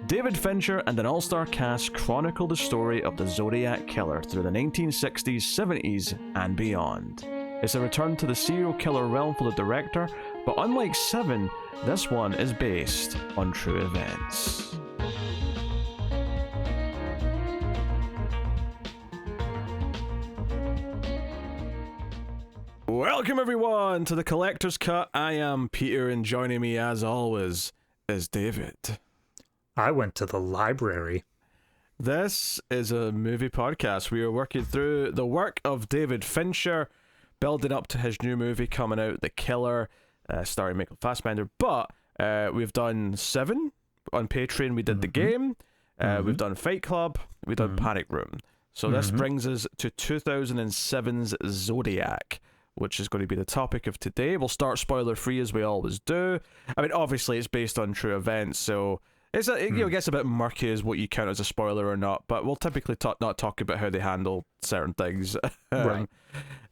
David Fincher and an all-star cast chronicle the story of the Zodiac killer through the 1960s, 70s, and beyond. It's a return to the serial killer realm for the director, but unlike Seven, this one is based on true events. Welcome everyone to the Collector's Cut. I am Peter, and joining me as always is David. I went to the library. This is a movie podcast. We are working through the work of David Fincher, building up to his new movie coming out, The Killer, starring Michael Fassbender. But we've done Seven on Patreon. We did The Game. We've done Fight Club. We've done Panic Room. So this brings us to 2007's Zodiac, which is going to be the topic of today. We'll start spoiler free as we always do. I mean, obviously it's based on true events, so it gets a bit murky as what you count as a spoiler or not, but we'll typically not talk about how they handle certain things Right.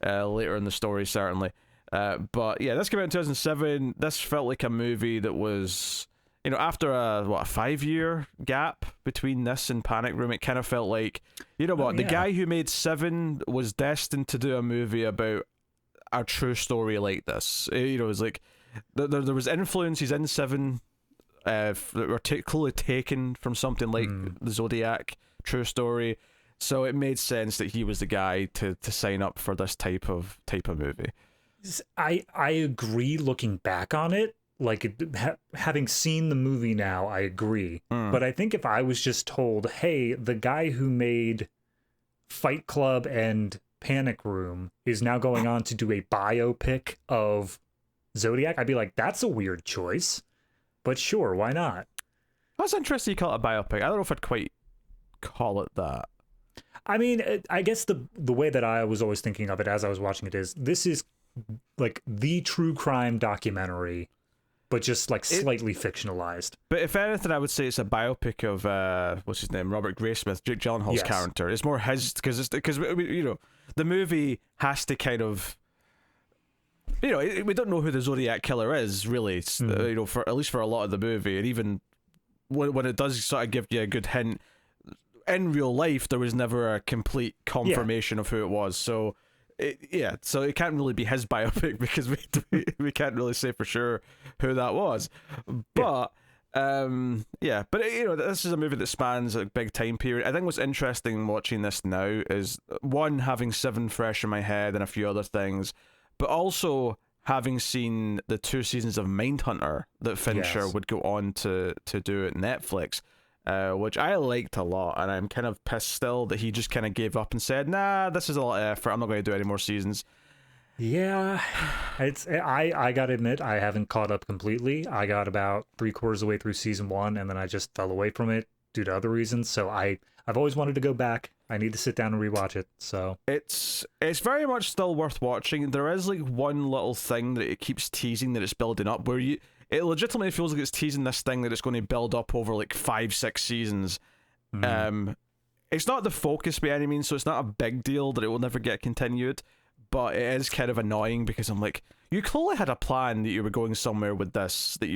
Later in the story, certainly. But yeah, this came out in 2007. This felt like a movie that was, after a 5-year gap between this and Panic Room, it kind of felt like, the guy who made Seven was destined to do a movie about a true story like this. It was like, there was influences in Seven that were clearly taken from something like the Zodiac true story, so it made sense that he was the guy to sign up for this type of movie. I agree. Looking back on it, like having seen the movie now, I agree. But I think if I was just told, "Hey, the guy who made Fight Club and Panic Room is now going on to do a biopic of Zodiac," I'd be like, "That's a weird choice." But sure, why not? That's interesting you call it a biopic. I don't know if I'd quite call it that. I mean, I guess the way that I was always thinking of it as I was watching it is, this is like the true crime documentary, but just like slightly fictionalized. But if anything, I would say it's a biopic of what's his name, Robert Graysmith, Jake Gyllenhaal's character. It's more his, because the movie has to kind of, we don't know who the Zodiac killer is, really, for at least for a lot of the movie, and even when it does sort of give you a good hint, in real life there was never a complete confirmation of who it was, so it can't really be his biopic because we can't really say for sure who that was. But this is a movie that spans a big time period. I think what's interesting watching this now is, one, having Seven fresh in my head and a few other things, but also having seen the 2 seasons of Mindhunter that Fincher would go on to do at Netflix, which I liked a lot, and I'm kind of pissed still that he just kind of gave up and said, "Nah, this is a lot of effort. I'm not going to do any more seasons." Yeah, I gotta admit, I haven't caught up completely. I got about 3/4 of the way through season 1, and then I just fell away from it due to other reasons. So I've always wanted to go back. I need to sit down and rewatch it. So it's very much still worth watching. There is like one little thing that it keeps teasing that it's building up, where it legitimately feels like it's teasing this thing that it's going to build up over like 5-6 seasons. It's not the focus by any means, so it's not a big deal that it will never get continued. But it is kind of annoying because I'm like, you clearly had a plan that you were going somewhere with this. That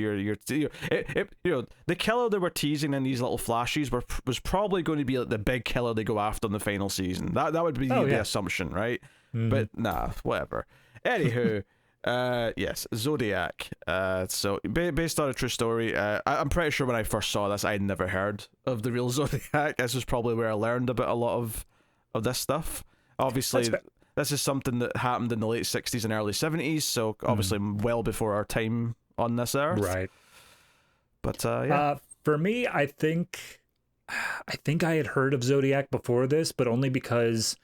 the killer they were teasing in these little flashes was probably going to be like the big killer they go after in the final season. That would be the assumption, right? But nah, whatever. Anywho, yes, Zodiac. So based on a true story. I'm pretty sure when I first saw this, I had never heard of the real Zodiac. This was probably where I learned about a lot of this stuff. Obviously. This is something that happened in the late 60s and early 70s, so obviously well before our time on this earth. Right. But for me, I think I had heard of Zodiac before this, but only because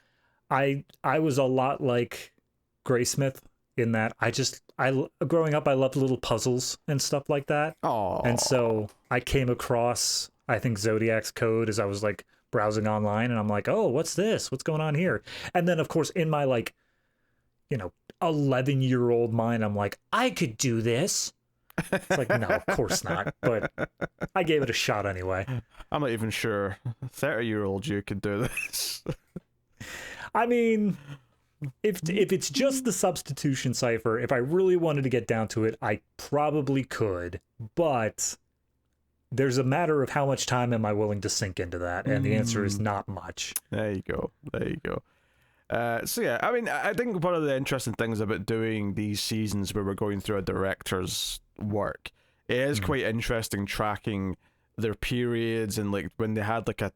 I was a lot like Graysmith in that growing up I loved little puzzles and stuff like that. Oh. And so I came across, I think, Zodiac's code as I was like browsing online, and I'm like, "Oh, what's this? What's going on here?" And then of course in my 11-year-old mind, I'm like, "I could do this." It's like, no, of course not. But I gave it a shot anyway. I'm not even sure 30-year-old you could do this. I mean, if it's just the substitution cipher, if I really wanted to get down to it, I probably could, but there's a matter of how much time am I willing to sink into that, and the answer is not much. There you go. So yeah, I mean, I think one of the interesting things about doing these seasons where we're going through a director's work, it is quite interesting tracking their periods and like when they had like a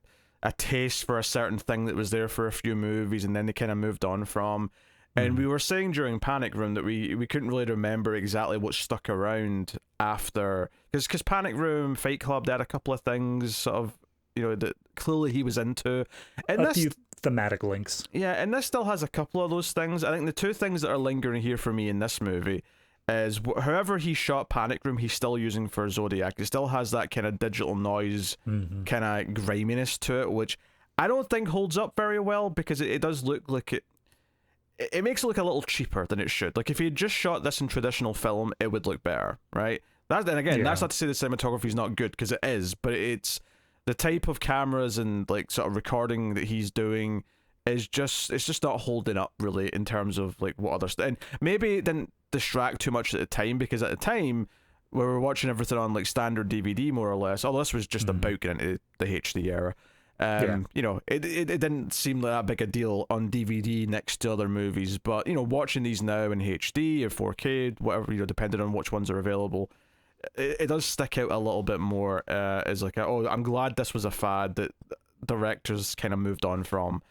taste for a certain thing that was there for a few movies and then they kind of moved on from. And we were saying during Panic Room that we couldn't really remember exactly what stuck around after, because Panic Room, Fight Club, they had a couple of things sort of, you know, that clearly he was into. And a few thematic links. Yeah, and this still has a couple of those things. I think the two things that are lingering here for me in this movie is however he shot Panic Room, he's still using for Zodiac. It still has that kind of digital noise, kind of griminess to it, which I don't think holds up very well because it does look like it makes it look a little cheaper than it should. Like if he had just shot this in traditional film, it would look better, right? That's not to say the cinematography is not good, because it is, but it's the type of cameras and like sort of recording that he's doing is just not holding up really in terms of like what other stuff. And maybe it didn't distract too much at the time, because at the time we were watching everything on like standard DVD more or less. Although this was just about getting into the HD era. You know, it didn't seem like that big a deal on DVD next to other movies, but you know, watching these now in HD or 4K, whatever, you know, depending on which ones are available, it does stick out a little bit more as like I'm glad this was a fad that directors kind of moved on from.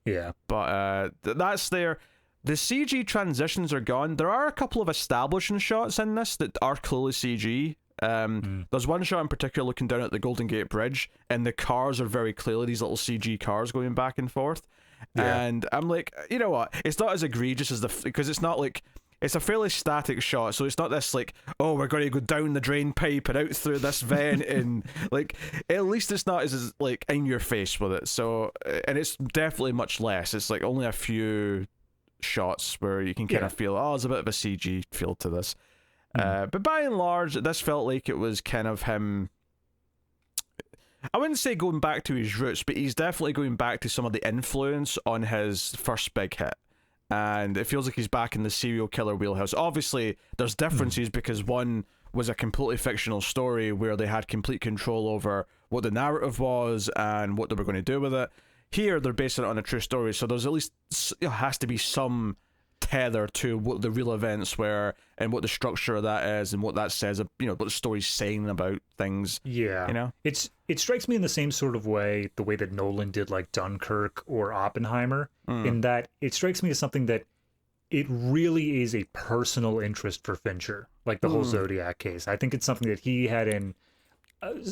Yeah, but that's there. The CG transitions are gone. There are a couple of establishing shots in this that are clearly CG. There's one shot in particular looking down at the Golden Gate Bridge, and the cars are very clearly these little CG cars going back and forth. And I'm like, you know what? It's not as egregious as because it's not like, it's a fairly static shot, so it's not this like, oh, we're going to go down the drain pipe and out through this vent, and like, at least it's not as like in your face with it. So, and it's definitely much less. It's like only a few shots where you can kind of feel, oh, there's a bit of a CG feel to this. But by and large, this felt like it was kind of him. I wouldn't say going back to his roots, but he's definitely going back to some of the influence on his first big hit. And it feels like he's back in the serial killer wheelhouse. Obviously, there's differences because one was a completely fictional story where they had complete control over what the narrative was and what they were going to do with it. Here, they're basing it on a true story, so there's at least has to be some tether to what the real events were and what the structure of that is and what that says, you know, what the story's saying about things. Yeah, you know, it strikes me in the same sort of way, the way that Nolan did like Dunkirk or Oppenheimer, in that it strikes me as something that it really is a personal interest for Fincher, like the whole Zodiac case. I think it's something that he had in.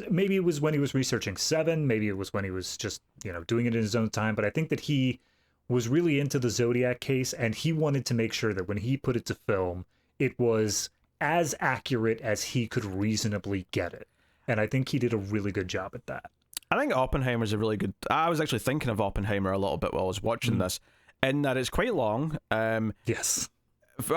Maybe it was when he was researching Seven, maybe it was when he was just, you know, doing it in his own time, but I think that he was really into the Zodiac case, and he wanted to make sure that when he put it to film, it was as accurate as he could reasonably get it. And I think he did a really good job at that. I think Oppenheimer's a really good... I was actually thinking of Oppenheimer a little bit while I was watching this, in that it's quite long. Yes.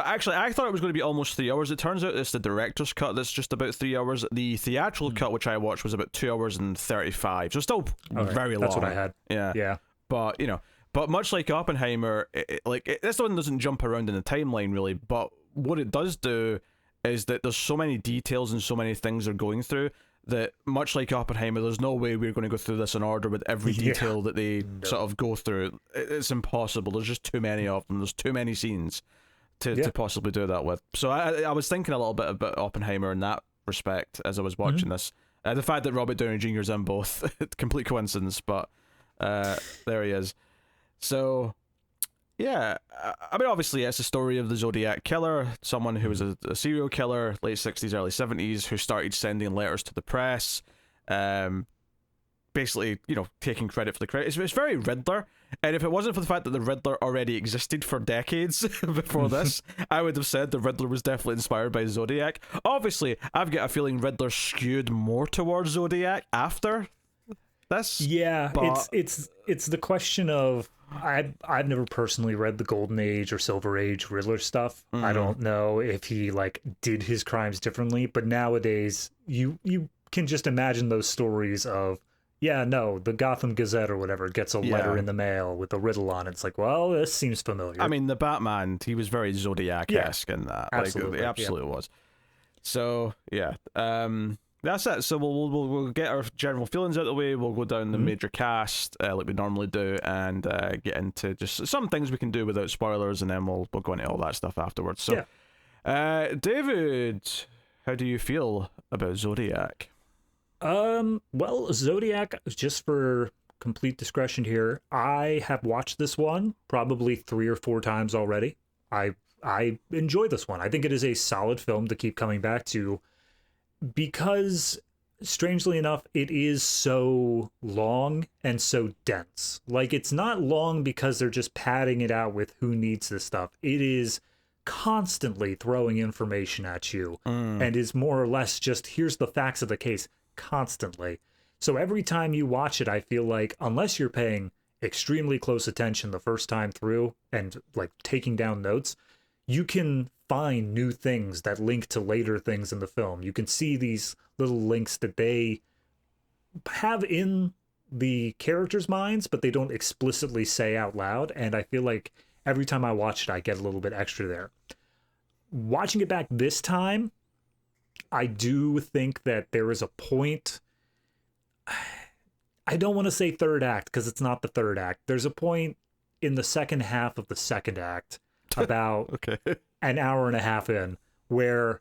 Actually, I thought it was going to be almost 3 hours. It turns out it's the director's cut that's just about 3 hours. The theatrical cut, which I watched, was about 2 hours and 35. So still very long. That's what I had. Yeah. But, you know... But much like Oppenheimer, this one doesn't jump around in the timeline really, but what it does do is that there's so many details and so many things they're going through that, much like Oppenheimer, there's no way we're going to go through this in order with every detail that they sort of go through. It's impossible. There's just too many of them. There's too many scenes to possibly do that with. So I was thinking a little bit about Oppenheimer in that respect as I was watching this. The fact that Robert Downey Jr. is in both, complete coincidence, but there he is. So, yeah, I mean, obviously, it's a story of the Zodiac killer, someone who was a serial killer, late 60s, early 70s, who started sending letters to the press, basically, you know, taking credit for the credit. It's very Riddler, and if it wasn't for the fact that the Riddler already existed for decades before this, I would have said the Riddler was definitely inspired by Zodiac. Obviously, I've got a feeling Riddler skewed more towards Zodiac after this. Yeah, but it's the question of... I've never personally read the Golden Age or Silver Age Riddler stuff. I don't know if he like did his crimes differently, but nowadays you can just imagine those stories of, Yeah, no, the Gotham Gazette or whatever gets a letter in the mail with a riddle on it. It's like, well, this seems familiar. I mean, the Batman, he was very Zodiac-esque in that. Absolutely, Like, it absolutely was. So, yeah. That's it. So we'll get our general feelings out of the way. We'll go down the major cast like we normally do, and get into just some things we can do without spoilers, and then we'll go into all that stuff afterwards. So, David, how do you feel about Zodiac? Well, Zodiac, just for complete discretion here, I have watched this one probably 3 or 4 times already. I enjoy this one. I think it is a solid film to keep coming back to because, strangely enough, it is so long and so dense. Like, it's not long because they're just padding it out with who needs this stuff. It is constantly throwing information at you and is more or less just, here's the facts of the case, constantly. So every time you watch it, I feel like, unless you're paying extremely close attention the first time through and like taking down notes, you can find new things that link to later things in the film. You can see these little links that they have in the characters' minds, but they don't explicitly say out loud. And I feel like every time I watch it, I get a little bit extra there. Watching it back this time, I do think that there is a point. I don't want to say third act because it's not the third act. There's a point in the second half of the second act, about an hour and a half in, where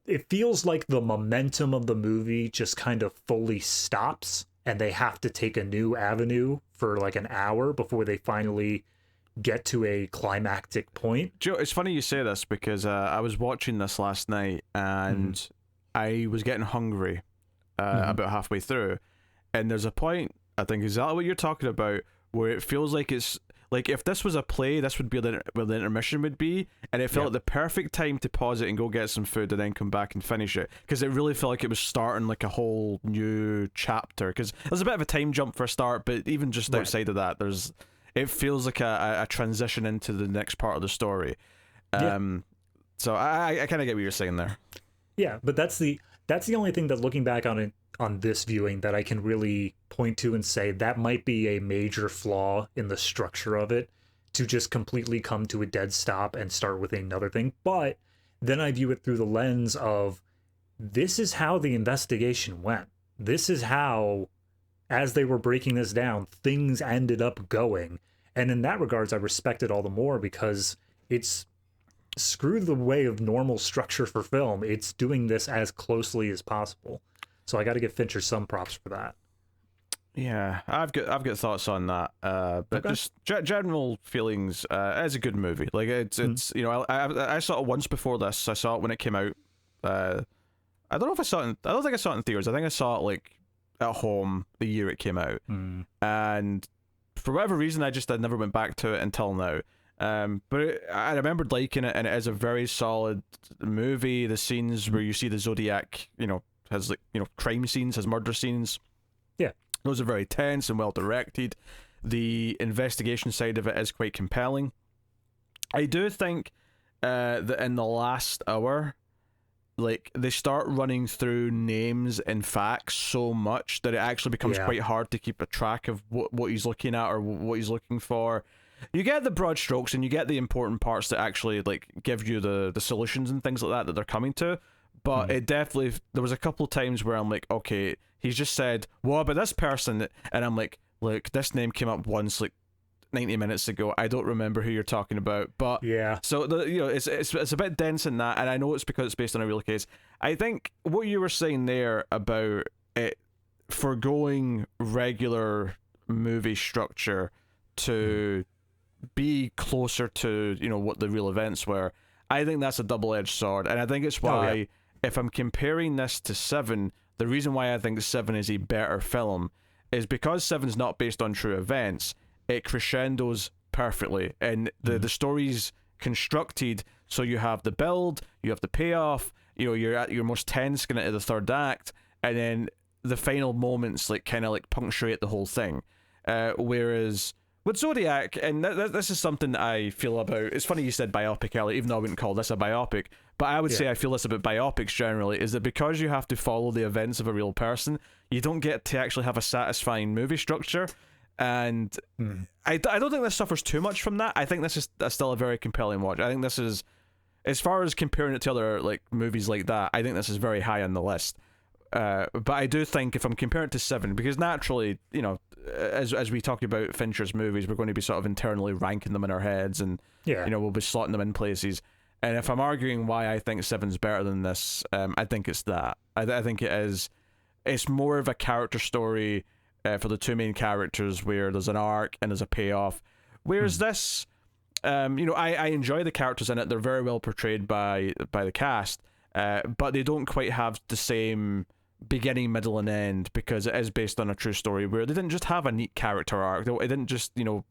it feels like the momentum of the movie just kind of fully stops and they have to take a new avenue for like an hour before they finally get to a climactic point. Joe, it's funny you say this because I was watching this last night and I was getting hungry about halfway through, and there's a point, I think exactly what you're talking about, where it feels like it's like if this was a play, this would be where the intermission would be, and it felt like the perfect time to pause it and go get some food and then come back and finish it, because it really felt like it was starting like a whole new chapter, because there's a bit of a time jump for a start, but even just outside of that, it feels like a transition into the next part of the story. So I kind of get what you're saying there. Yeah, but that's the only thing that, looking back on it, on this viewing, that I can really point to and say that might be a major flaw in the structure of it, to just completely come to a dead stop and start with another thing. But then I view it through the lens of, this is how the investigation went. This is how, as they were breaking this down, things ended up going. And in that regards, I respect it all the more because it's, screw the way of normal structure for film. It's doing this as closely as possible. So I got to give Fincher some props for that. Yeah, I've got thoughts on that, but just general feelings. It's a good movie. Like it's you know, I saw it once before this. I saw it when it came out. I don't know if I saw it. I don't think I saw it in theaters. I think I saw it like at home the year it came out, and for whatever reason, I never went back to it until now. But I remembered liking it, and it is a very solid movie. The scenes where you see the Zodiac, you know, has like, you know, crime scenes, has murder scenes. Yeah, those are very tense and well directed. The investigation side of it is quite compelling. I do think that in the last hour, like, they start running through names and facts so much that it actually becomes quite hard to keep a track of what he's looking at or what he's looking for. You get the broad strokes and you get the important parts that actually like give you the solutions and things like that they're coming to. But it definitely, there was a couple of times where I'm like, okay, he's just said, what about this person? And I'm like, look, this name came up once like 90 minutes ago. I don't remember who you're talking about. But yeah, so you know, it's a bit dense in that, and I know it's because it's based on a real case. I think what you were saying there about it foregoing regular movie structure to be closer to, you know, what the real events were, I think that's a double-edged sword, and I think it's why if I'm comparing this to Seven, the reason why I think Seven is a better film is because Seven's not based on true events. It crescendos perfectly, and the story's constructed so you have the build, you have the payoff, you know, you're at your most tense going into the third act, and then the final moments like kind of like punctuate the whole thing. Whereas with Zodiac, and this is something that I feel about, it's funny you said biopic earlier, even though I wouldn't call this a biopic, but I would say I feel this about biopics generally, is that because you have to follow the events of a real person, you don't get to actually have a satisfying movie structure. And I don't think this suffers too much from that. I think this is still a very compelling watch. I think this is, as far as comparing it to other like movies like that, I think this is very high on the list. But I do think if I'm comparing it to Seven, because naturally, you know, as we talk about Fincher's movies, we're going to be sort of internally ranking them in our heads, and you know, we'll be slotting them in places. And if I'm arguing why I think Seven's better than this, I think it's that. I think it is. It's more of a character story for the two main characters, where there's an arc and there's a payoff. Whereas this, you know, I enjoy the characters in it. They're very well portrayed by the cast, but they don't quite have the same beginning, middle, and end, because it is based on a true story where they didn't just have a neat character arc. It didn't just, you know,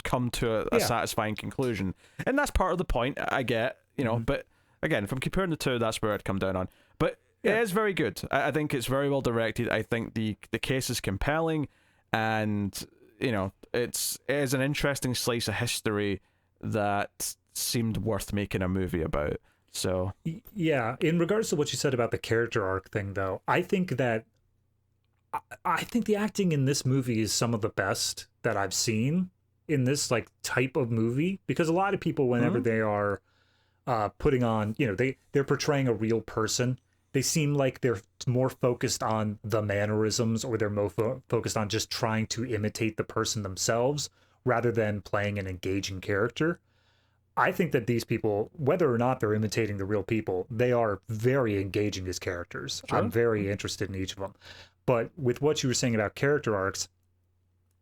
come to a satisfying conclusion. And that's part of the point, I get, you know, but again, if I'm comparing the two, that's where I'd come down on. But it is very good. I think it's very well directed. I think the case is compelling, and you know, it is an interesting slice of history that seemed worth making a movie about. So yeah, in regards to what you said about the character arc thing, though, I think the acting in this movie is some of the best that I've seen in this like type of movie, because a lot of people, whenever they are putting on, you know, they're portraying a real person, they seem like they're more focused on the mannerisms, or they're more focused on just trying to imitate the person themselves rather than playing an engaging character. I think that these people, whether or not they're imitating the real people, they are very engaging as characters. Sure. I'm very interested in each of them. But with what you were saying about character arcs,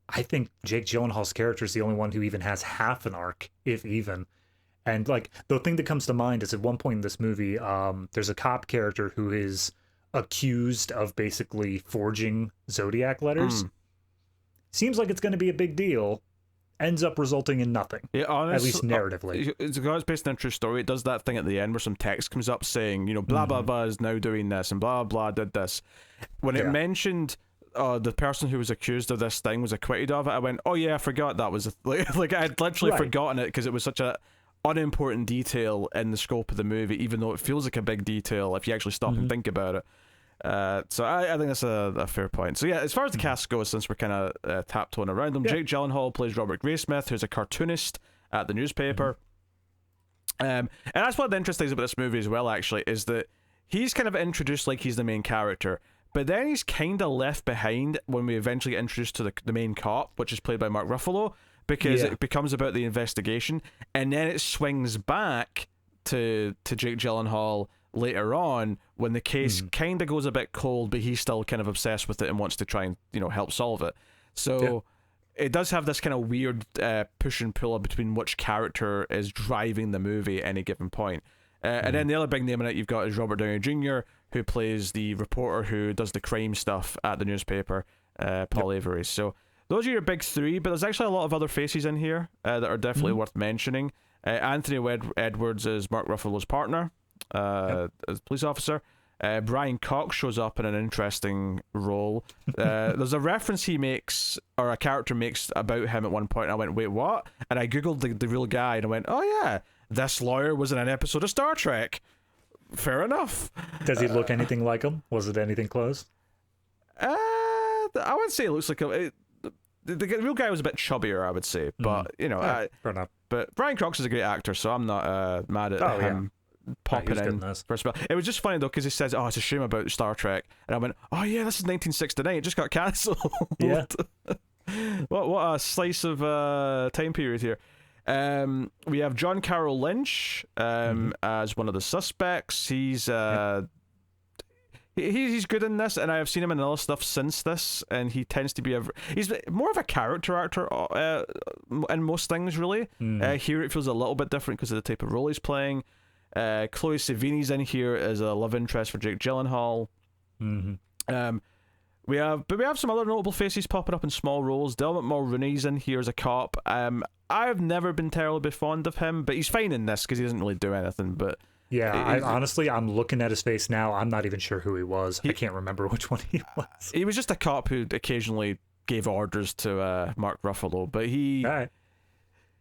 I think Jake Gyllenhaal's character is the only one who even has half an arc, if even. And like the thing that comes to mind is at one point in this movie, there's a cop character who is accused of basically forging Zodiac letters. Seems like it's going to be a big deal. Ends up resulting in nothing. Yeah, honestly, at least narratively. It's based on a true story. It does that thing at the end where some text comes up saying, you know, blah blah blah is now doing this, and blah blah did this. When it mentioned the person who was accused of this thing was acquitted of it, I went, oh yeah, I forgot that was like I'd literally forgotten it, because it was such a unimportant detail in the scope of the movie, even though it feels like a big detail if you actually stop and think about it. So I think that's a fair point. So yeah, as far as the cast goes, since we're kind of taptoeing around them, Jake Gyllenhaal plays Robert Graysmith, who's a cartoonist at the newspaper. And that's one of the interesting things about this movie as well, actually, is that he's kind of introduced like he's the main character, but then he's kind of left behind when we eventually get introduced to the main cop, which is played by Mark Ruffalo, because it becomes about the investigation, and then it swings back to Jake Gyllenhaal later on when the case kind of goes a bit cold, but he's still kind of obsessed with it and wants to try and, you know, help solve it. So it does have this kind of weird push and pull between which character is driving the movie at any given point. And then the other big name in it you've got is Robert Downey Jr., who plays the reporter who does the crime stuff at the newspaper, Paul Avery. So those are your big three, but there's actually a lot of other faces in here that are definitely worth mentioning. Anthony Edwards is Mark Ruffalo's partner, as a police officer. Brian Cox shows up in an interesting role. There's a reference he makes, or a character makes, about him at one point, and I went, wait, what? And I googled the real guy, and I went, oh yeah, this lawyer was in an episode of Star Trek. Fair enough. Does he look anything like him? Was it anything close? I would say it looks like the real guy was a bit chubbier, I would say, but you know, fair enough. But Brian Cox is a great actor, so I'm not mad at him popping in for a spell. It was just funny though, because he says, "Oh, it's a shame about Star Trek," and I went, "Oh yeah, this is 1969. It just got cancelled." Yeah. What a slice of time period here. We have John Carroll Lynch as one of the suspects. He's good in this, and I have seen him in other stuff since this, and he tends to be he's more of a character actor in most things, really. Here it feels a little bit different because of the type of role he's playing. Chloe Sevigny's in here as a love interest for Jake Gyllenhaal. We have some other notable faces popping up in small roles. Dermot Mulroney's in here as a cop. I've never been terribly fond of him, but he's fine in this because he doesn't really do anything. But yeah, honestly, I'm looking at his face now. I'm not even sure who he was. I can't remember which one he was. He was just a cop who occasionally gave orders to Mark Ruffalo, but he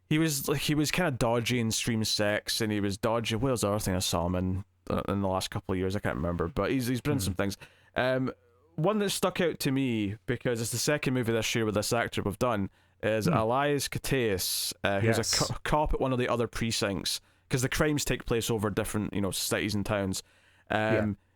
he was kind of dodgy in Stream Sex, and he was dodgy. What was the other thing I saw him in the last couple of years? I can't remember, but he's been in some things. One that stuck out to me because it's the second movie this year with this actor we've done is Elias Koteas, who's a cop at one of the other precincts, because the crimes take place over different cities and towns.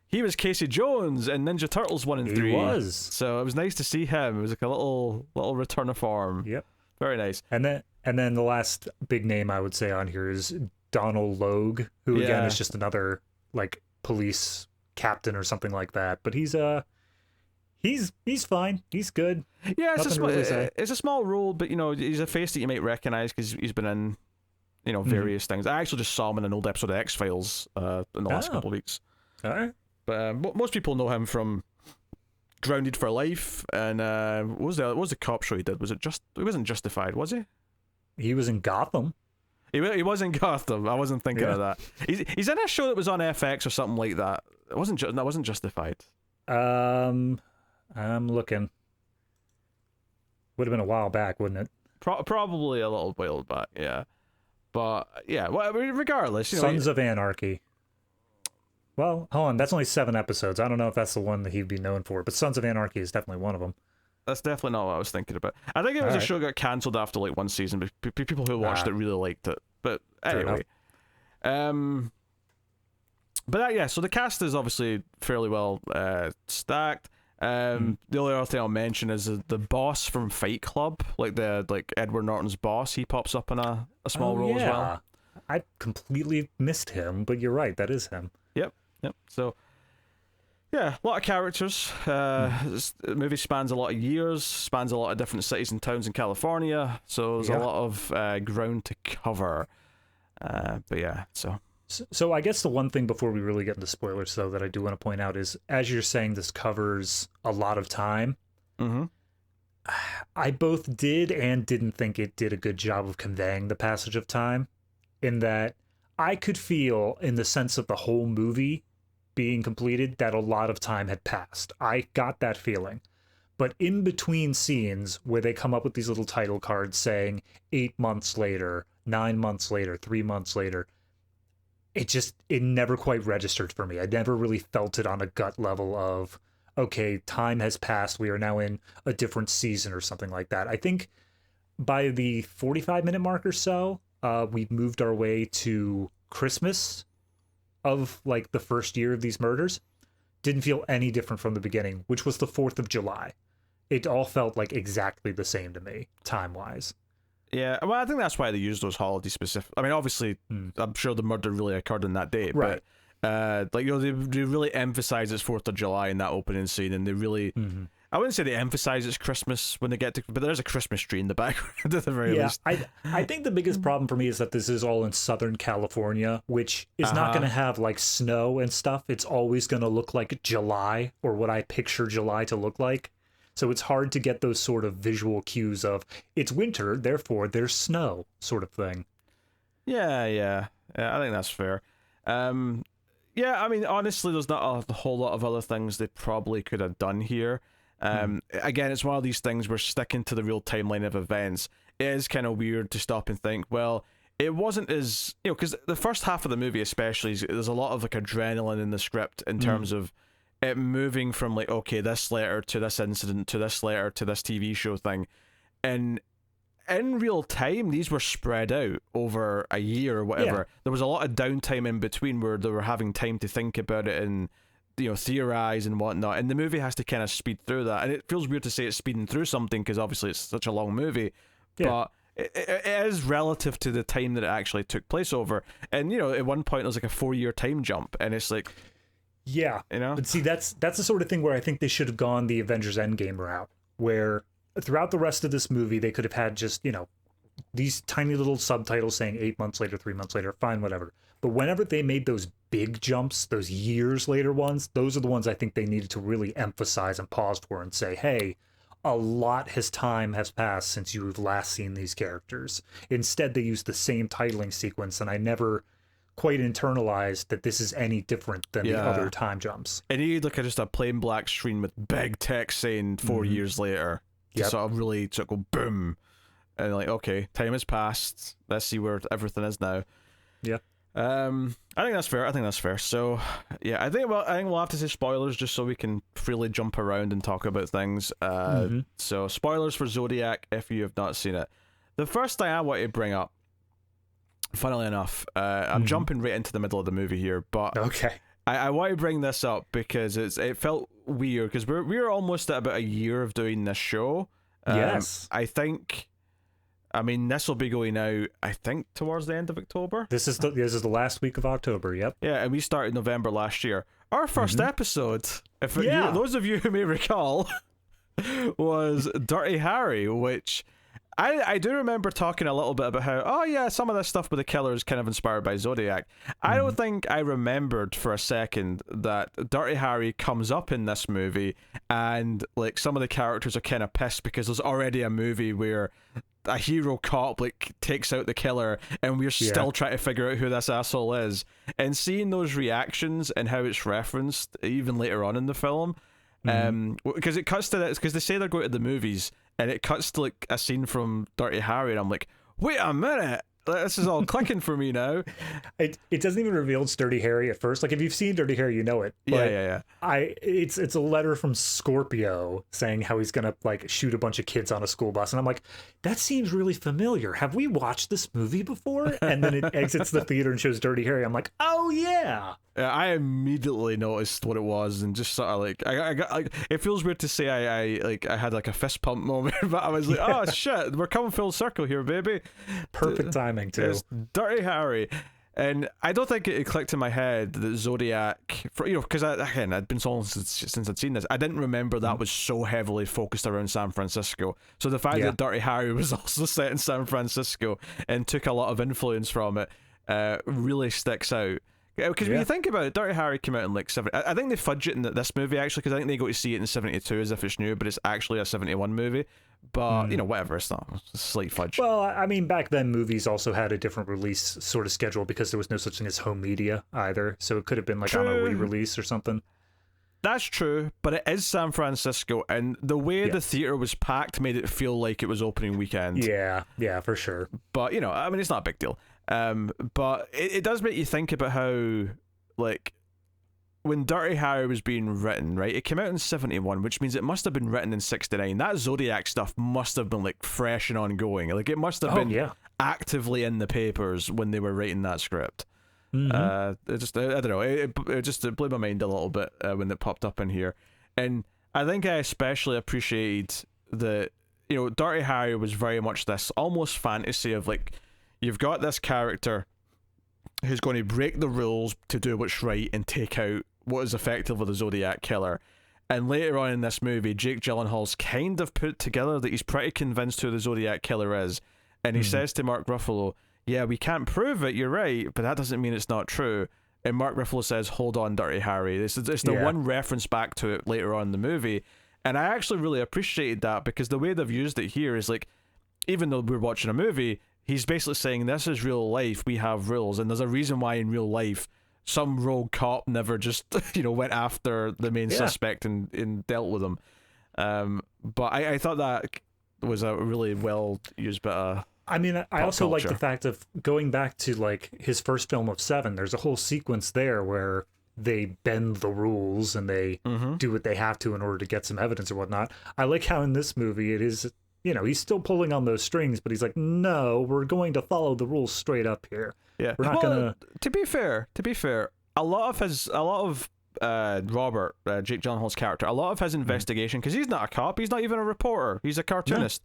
He was Casey Jones in Ninja Turtles 1 and 3. He was. So it was nice to see him. It was like a little return of form. Yep. Very nice. And then the last big name I would say on here is Donald Logue, who again is just another like police captain or something like that. But he's fine. He's good. Yeah, it's a small role, but he's a face that you might recognize because he's been in various things. I actually just saw him in an old episode of X-Files in the last couple of weeks. All right. But most people know him from Grounded for Life, and what was the cop show he did? He wasn't Justified, was he? He was in Gotham. He was in Gotham. I wasn't thinking of that. He's in a show that was on FX or something like that. That wasn't Justified. I'm looking. Would have been a while back, wouldn't it? Probably a little while back, yeah. But yeah, well, regardless, Sons of Anarchy. Well, hold on, that's only 7 episodes. I don't know if that's the one that he'd be known for, but Sons of Anarchy is definitely one of them. That's definitely not what I was thinking about. I think it was a show that got cancelled after like one season, but people who watched it really liked it. But anyway, so the cast is obviously fairly well stacked. The only other thing I'll mention is the boss from Fight Club, like Edward Norton's boss. He pops up in a small role as well. I completely missed him, but you're right, that is him. Yep. So, yeah, a lot of characters. The movie spans a lot of years, spans a lot of different cities and towns in California. So there's a lot of ground to cover. But yeah, so. So I guess the one thing before we really get into spoilers, though, that I do want to point out is, as you're saying, this covers a lot of time. Mm-hmm. I both did and didn't think it did a good job of conveying the passage of time, in that I could feel, in the sense of the whole movie being completed, that a lot of time had passed. I got that feeling. But in between scenes where they come up with these little title cards saying 8 months later, 9 months later, 3 months later, it never quite registered for me. I never really felt it on a gut level of, okay, time has passed, we are now in a different season or something like that. I think by the 45-minute mark or so, we moved our way to Christmas of like the first year of these murders. Didn't feel any different from the beginning, which was the 4th of July. It all felt like exactly the same to me, time-wise. Yeah, well, I think that's why they used those holidays specific. I mean, obviously, I'm sure the murder really occurred on that day, right. But they really emphasize it's 4th of July in that opening scene, and they really, I wouldn't say they emphasize it's Christmas when they get to, but there's a Christmas tree in the background at the very least. I think the biggest problem for me is that this is all in Southern California, which is not going to have like snow and stuff. It's always going to look like July, or what I picture July to look like. So it's hard to get those sort of visual cues of it's winter, therefore there's snow sort of thing. Yeah, I think that's fair. Yeah, I mean, honestly, there's not a whole lot of other things they probably could have done here. Again, it's one of these things where sticking to the real timeline of events, it is kind of weird to stop and think, well, it wasn't as, because the first half of the movie especially, there's a lot of like adrenaline in the script in terms of it moving from like, okay, this letter to this incident to this letter to this TV show thing. And in real time, these were spread out over a year or whatever. Yeah. There was a lot of downtime in between where they were having time to think about it and theorize and whatnot, and the movie has to kind of speed through that, and it feels weird to say it's speeding through something because obviously it's such a long movie, but it is relative to the time that it actually took place over. And at one point there's like a 4-year time jump, and it's like, but see, that's the sort of thing where I think they should have gone the Avengers Endgame route, where throughout the rest of this movie they could have had just these tiny little subtitles saying 8 months later, 3 months later, fine, whatever. But whenever they made those big jumps, those years later ones, those are the ones I think they needed to really emphasize and pause for and say, hey, a lot time has passed since you've last seen these characters. Instead, they used the same titling sequence, and I never quite internalized that this is any different than the other time jumps. And you look at just a plain black screen with big text saying 4 years later. To sort of really go boom. and like, okay, time has passed. Let's see where everything is now. Yeah. I think that's fair. So, yeah, I think we'll have to say spoilers just so we can freely jump around and talk about things. So, spoilers for Zodiac if you have not seen it. The first thing I want to bring up, funnily enough, I'm jumping right into the middle of the movie here, but okay. I want to bring this up because it felt weird because we're almost at about a year of doing this show. Yes. I mean, this will be going out, I think, towards the end of October. This is the last week of October, yep. Yeah, and we started November last year. Our first episode, those of you who may recall, was Dirty Harry, which I do remember talking a little bit about how, oh yeah, some of this stuff with the killer is kind of inspired by Zodiac. I don't think I remembered for a second that Dirty Harry comes up in this movie and like some of the characters are kind of pissed because there's already a movie where a hero cop like takes out the killer and we're still trying to figure out who this asshole is, and seeing those reactions and how it's referenced even later on in the film, because it cuts to that, because they say they're going to the movies and it cuts to like a scene from Dirty Harry and I'm like, wait a minute, this is all clicking for me now. It doesn't even reveal it's Dirty Harry at first. Like if you've seen Dirty Harry, you know it. But yeah. It's a letter from Scorpio saying how he's gonna like shoot a bunch of kids on a school bus, and I'm like, that seems really familiar. Have we watched this movie before? And then it exits the theater and shows Dirty Harry. I'm like, oh yeah. I immediately noticed what it was and just sort of like I got like, it feels weird to say I had like a fist pump moment, but I was like, oh shit, we're coming full circle here, baby. Perfect timing too. It's Dirty Harry. And I don't think it clicked in my head that Zodiac, because I'd been so long since I'd seen this, I didn't remember that was so heavily focused around San Francisco. So the fact that Dirty Harry was also set in San Francisco and took a lot of influence from it really sticks out. Because when you think about it, Dirty Harry came out in like 70. I think they fudge it in this movie actually, because I think they go to see it in 72 as if it's new, but it's actually a 71 movie. But whatever, it's not, it's a slight fudge. Well, I mean, back then movies also had a different release sort of schedule because there was no such thing as home media either, so it could have been like on a re-release or something. That's true, but it is San Francisco, and the way the theater was packed made it feel like it was opening weekend. Yeah, for sure. But I mean, it's not a big deal. But it does make you think about how, like, when Dirty Harry was being written, right, it came out in 71, which means it must have been written in 69. That Zodiac stuff must have been like fresh and ongoing. Like it must have been actively in the papers when they were writing that script. I don't know, it blew my mind a little bit when it popped up in here. And I think I especially appreciated that, Dirty Harry was very much this almost fantasy of like, you've got this character who's going to break the rules to do what's right and take out what is effectively the Zodiac killer. And later on in this movie, Jake Gyllenhaal's kind of put together that he's pretty convinced who the Zodiac killer is. And he says to Mark Ruffalo, yeah, we can't prove it, you're right, but that doesn't mean it's not true. And Mark Ruffalo says, hold on, Dirty Harry. It's the one reference back to it later on in the movie. And I actually really appreciated that, because the way they've used it here is like, even though we're watching a movie, he's basically saying this is real life, we have rules, and there's a reason why in real life some rogue cop never just went after the main suspect and dealt with him. But I thought that was a really well used bit of I mean, I also culture. like the fact of going back to like his first film of Seven. There's a whole sequence there where they bend the rules and they do what they have to in order to get some evidence or whatnot. I like how in this movie it is, he's still pulling on those strings, but he's like, no, we're going to follow the rules straight up here. Yeah, we're not gonna. To be fair, a lot of Robert, Jake Gyllenhaal's character, a lot of his investigation, because he's not a cop, he's not even a reporter, he's a cartoonist.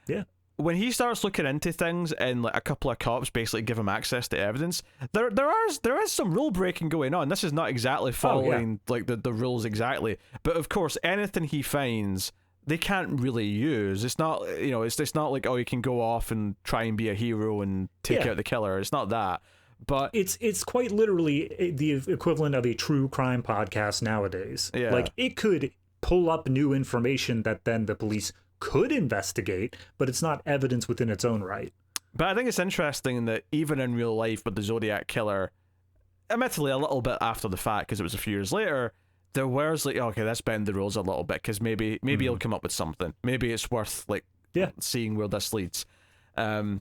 No. Yeah. When he starts looking into things and like a couple of cops basically give him access to evidence, there is some rule breaking going on. This is not exactly following like the rules exactly, but of course anything he finds they can't really use. It's not it's not like, oh, you can go off and try and be a hero and take out the killer. It's not that. But it's quite literally the equivalent of a true crime podcast nowadays. Yeah. Like it could pull up new information that then the police could investigate, but it's not evidence within its own right. But I think it's interesting that even in real life with the Zodiac killer, admittedly a little bit after the fact because it was a few years later, there was like, okay, let's bend the rules a little bit because maybe he'll come up with something. Maybe it's worth like seeing where this leads. And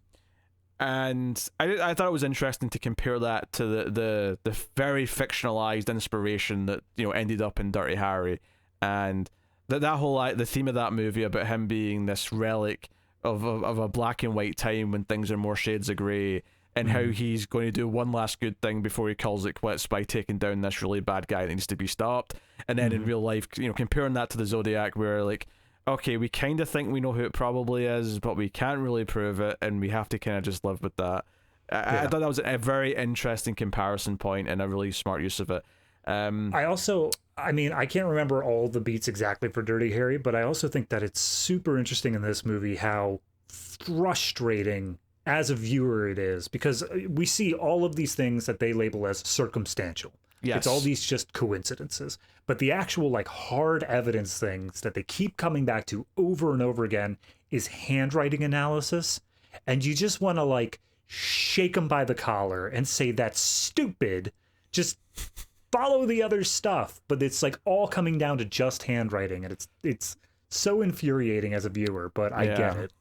I thought it was interesting to compare that to the very fictionalized inspiration that ended up in Dirty Harry, and that whole the theme of that movie about him being this relic of a black and white time when things are more shades of grey, and how he's going to do one last good thing before he calls it quits by taking down this really bad guy that needs to be stopped. And then in real life, comparing that to the Zodiac, where like, okay, we kind of think we know who it probably is, but we can't really prove it, and we have to kind of just live with that. I thought that was a very interesting comparison point and a really smart use of it. I mean, I can't remember all the beats exactly for Dirty Harry, but I also think that it's super interesting in this movie how frustrating as a viewer it is, because we see all of these things that they label as circumstantial. Yes. It's all these just coincidences. But the actual like hard evidence things that they keep coming back to over and over again is handwriting analysis. And you just want to like shake them by the collar and say, that's stupid. Just follow the other stuff. But it's like all coming down to just handwriting. And it's so infuriating as a viewer, but I get it.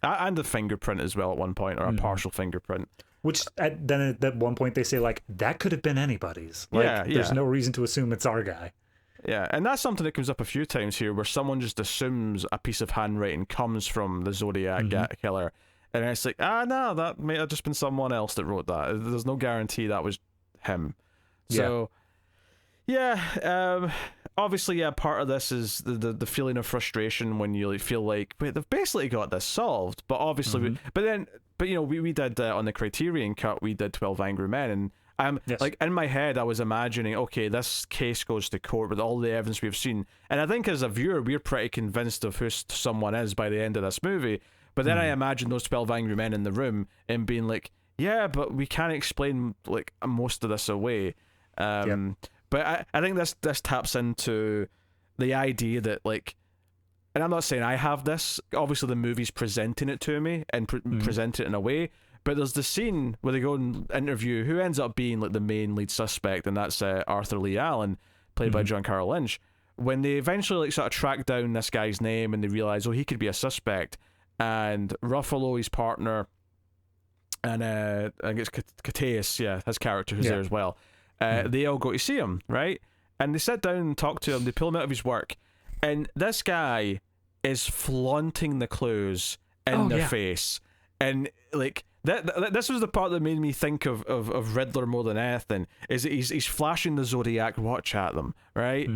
And the fingerprint as well at one point, or a partial fingerprint. Which then at one point they say like, that could have been anybody's. Like, there's no reason to assume it's our guy. Yeah, and that's something that comes up a few times here, where someone just assumes a piece of handwriting comes from the Zodiac killer, and it's like, no, that may have just been someone else that wrote that. There's no guarantee that was him. So, obviously, part of this is the feeling of frustration when you feel like, wait, they've basically got this solved, but obviously, we did on the Criterion cut, we did 12 Angry Men, and like in my head I was imagining, okay, this case goes to court with all the evidence we've seen, and I think as a viewer we're pretty convinced of who someone is by the end of this movie, but then I imagine those 12 Angry Men in the room and being like, yeah, but we can't explain like most of this away. But I think this taps into the idea that, like, and I'm not saying I have this, obviously the movie's presenting it to me and present it in a way, but there's the scene where they go and interview who ends up being like the main lead suspect, and that's Arthur Lee Allen, played by John Carroll Lynch. When they eventually like sort of track down this guy's name and they realize, oh, he could be a suspect, and Ruffalo, his partner, and I think it's Cateus, his character who's there as well. They all go to see him, right? And they sit down and talk to him. They pull him out of his work, and this guy is flaunting the clues in their face, and like this was the part that made me think of Riddler more than anything. Is that he's flashing the Zodiac watch at them, right?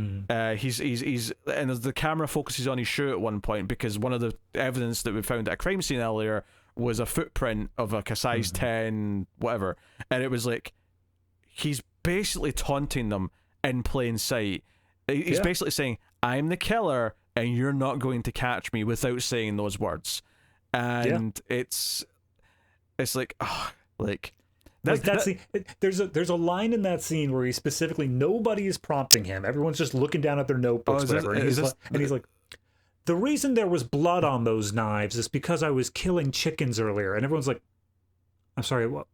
He's and as the camera focuses on his shoe at one point, because one of the evidence that we found at a crime scene earlier was a footprint of a size 10 whatever, and it was like he's basically taunting them in plain sight. He's basically saying, I'm the killer and you're not going to catch me, without saying those words. And it's like, there's a line in that scene where he specifically, nobody is prompting him, everyone's just looking down at their notebooks, and he's like, the reason there was blood on those knives is because I was killing chickens earlier. And everyone's like, I'm sorry, what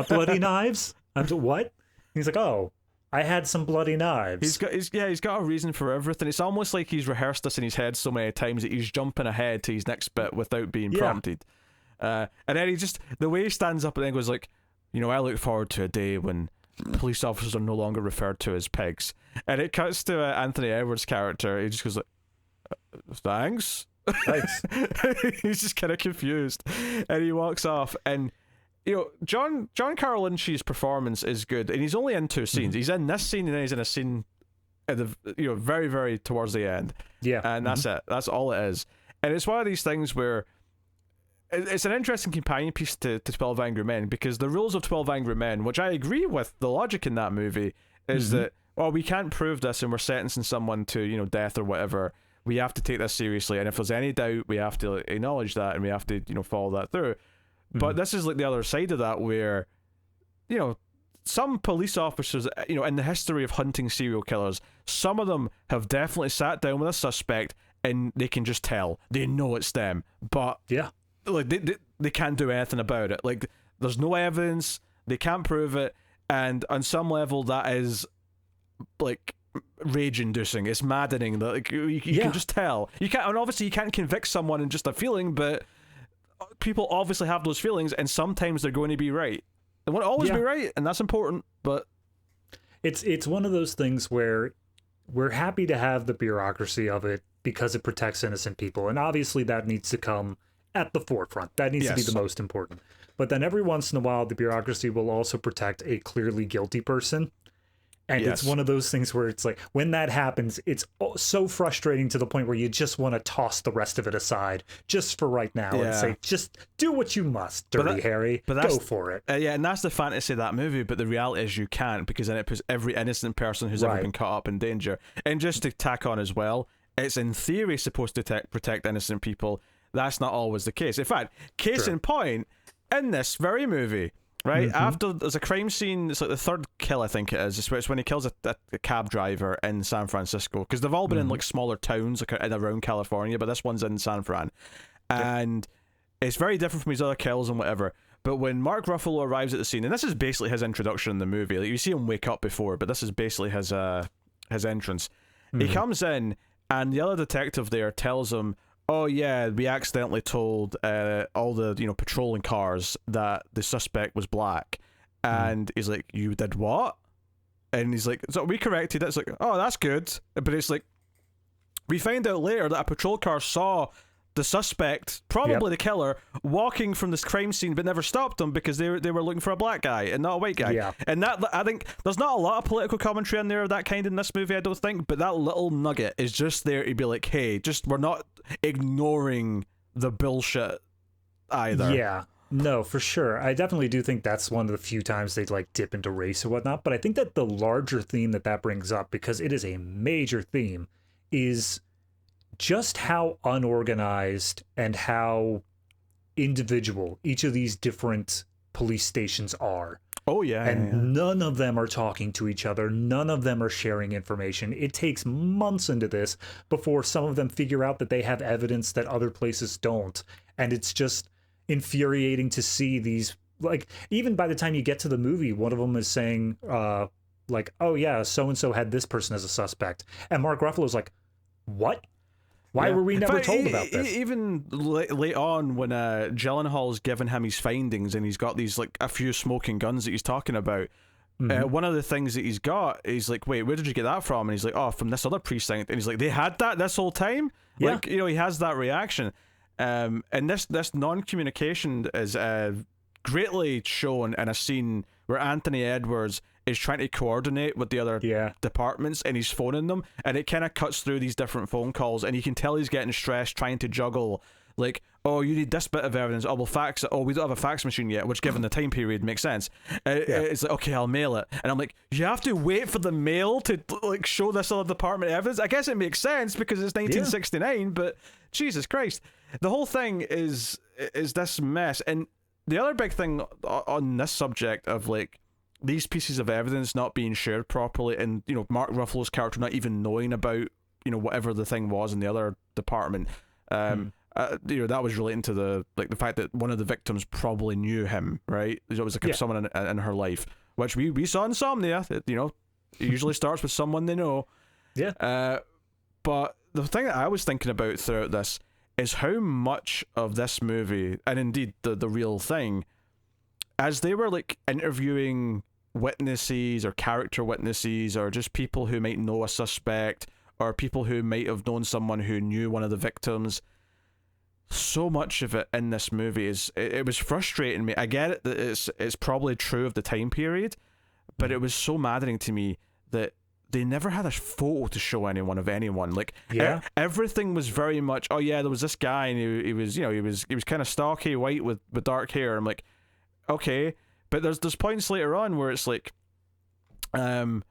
bloody knives? What? He's like, oh, I had some bloody knives. He's got a reason for everything. It's almost like he's rehearsed this in his head so many times that he's jumping ahead to his next bit without being prompted. And then the way he stands up and then goes like, I look forward to a day when police officers are no longer referred to as pigs. And it cuts to Anthony Edwards' character. He just goes like, thanks. He's just kind of confused, and he walks off. And John Carroll Lynch's performance is good, and he's only in two scenes. He's in this scene, and then he's in a scene at the very, very towards the end. And that's it. That's all it is. And it's one of these things where it's an interesting companion piece to 12 Angry Men, because the rules of 12 Angry Men, which I agree with the logic in that movie, is that, well, we can't prove this and we're sentencing someone to death or whatever. We have to take this seriously, and if there's any doubt, we have to acknowledge that, and we have to follow that through. But this is like the other side of that, where some police officers, in the history of hunting serial killers, some of them have definitely sat down with a suspect and they can just tell, they know it's them, but like they can't do anything about it. Like, there's no evidence, they can't prove it, and on some level that is like rage-inducing. It's maddening that like you can just tell. You can't, and obviously you can't convict someone in just a feeling, but people obviously have those feelings, and sometimes they're going to be right. They won't always be right, and that's important, but it's one of those things where we're happy to have the bureaucracy of it because it protects innocent people, and obviously that needs to come at the forefront. That needs to be the most important. But then every once in a while, the bureaucracy will also protect a clearly guilty person. And it's one of those things where it's like, when that happens, it's so frustrating to the point where you just want to toss the rest of it aside just for right now and say, just do what you must, Dirty Harry. Go for it. And that's the fantasy of that movie, but the reality is you can't, because then it puts every innocent person who's ever been caught up in danger. And just to tack on as well, it's in theory supposed to protect innocent people. That's not always the case. In fact, case in point, in this very movie, right, after there's a crime scene, it's like the third kill, I think it is. It's when he kills a cab driver in San Francisco, because they've all been in like smaller towns like in around California, but this one's in San Fran, and it's very different from his other kills and whatever. But when Mark Ruffalo arrives at the scene, and this is basically his introduction in the movie, like you see him wake up before, but this is basically his entrance. He comes in, and the other detective there tells him, oh yeah, we accidentally told all the patrolling cars that the suspect was black, and he's like, you did what? And he's like, so we corrected it. It's like, oh, that's good, but it's like, we find out later that a patrol car saw the suspect, probably the killer, walking from this crime scene, but never stopped him because they were looking for a black guy and not a white guy. And that, I think there's not a lot of political commentary in there of that kind in this movie, I don't think, but that little nugget is just there to be like, hey, just we're not ignoring the bullshit either. Yeah. No, for sure. I definitely do think that's one of the few times they like dip into race or whatnot, but I think that the larger theme that brings up, because it is a major theme, is just how unorganized and how individual each of these different police stations are. Oh, yeah. And none of them are talking to each other. None of them are sharing information. It takes months into this before some of them figure out that they have evidence that other places don't. And it's just infuriating to see these, like, even by the time you get to the movie, one of them is saying, like, oh, yeah, so-and-so had this person as a suspect. And Mark Ruffalo's like, what? Why were we never told about this? Even late on, when Gyllenhaal's given him his findings and he's got these like a few smoking guns that he's talking about, one of the things that he's got, he's like, wait, where did you get that from? And he's like, oh, from this other precinct. And he's like, they had that this whole time? Yeah. Like, he has that reaction. And this non-communication is greatly shown in a scene where Anthony Edwards is trying to coordinate with the other departments, and he's phoning them, and it kind of cuts through these different phone calls, and you can tell he's getting stressed trying to juggle, like, oh, you need this bit of evidence, oh, we'll fax it, oh, we don't have a fax machine yet, which given the time period makes sense. It's like, okay, I'll mail it, and I'm like, you have to wait for the mail to like show this other department evidence? I guess it makes sense because it's 1969, but Jesus Christ, the whole thing is this mess. And the other big thing on this subject of like these pieces of evidence not being shared properly, and Mark Ruffalo's character not even knowing about whatever the thing was in the other department, that was relating to the fact that one of the victims probably knew him, right? It was like someone in her life, which we saw Insomnia. It usually starts with someone they know. But the thing that I was thinking about throughout this is how much of this movie, and indeed the real thing, as they were like interviewing witnesses or character witnesses or just people who might know a suspect or people who might have known someone who knew one of the victims, so much of it in this movie it was frustrating me. I get it that it's probably true of the time period, but it was so maddening to me that they never had a photo to show anyone of anyone. Like, everything was very much, oh yeah, there was this guy and he was kind of stocky, white with dark hair. I'm like, okay, but there's points later on where it's like, someone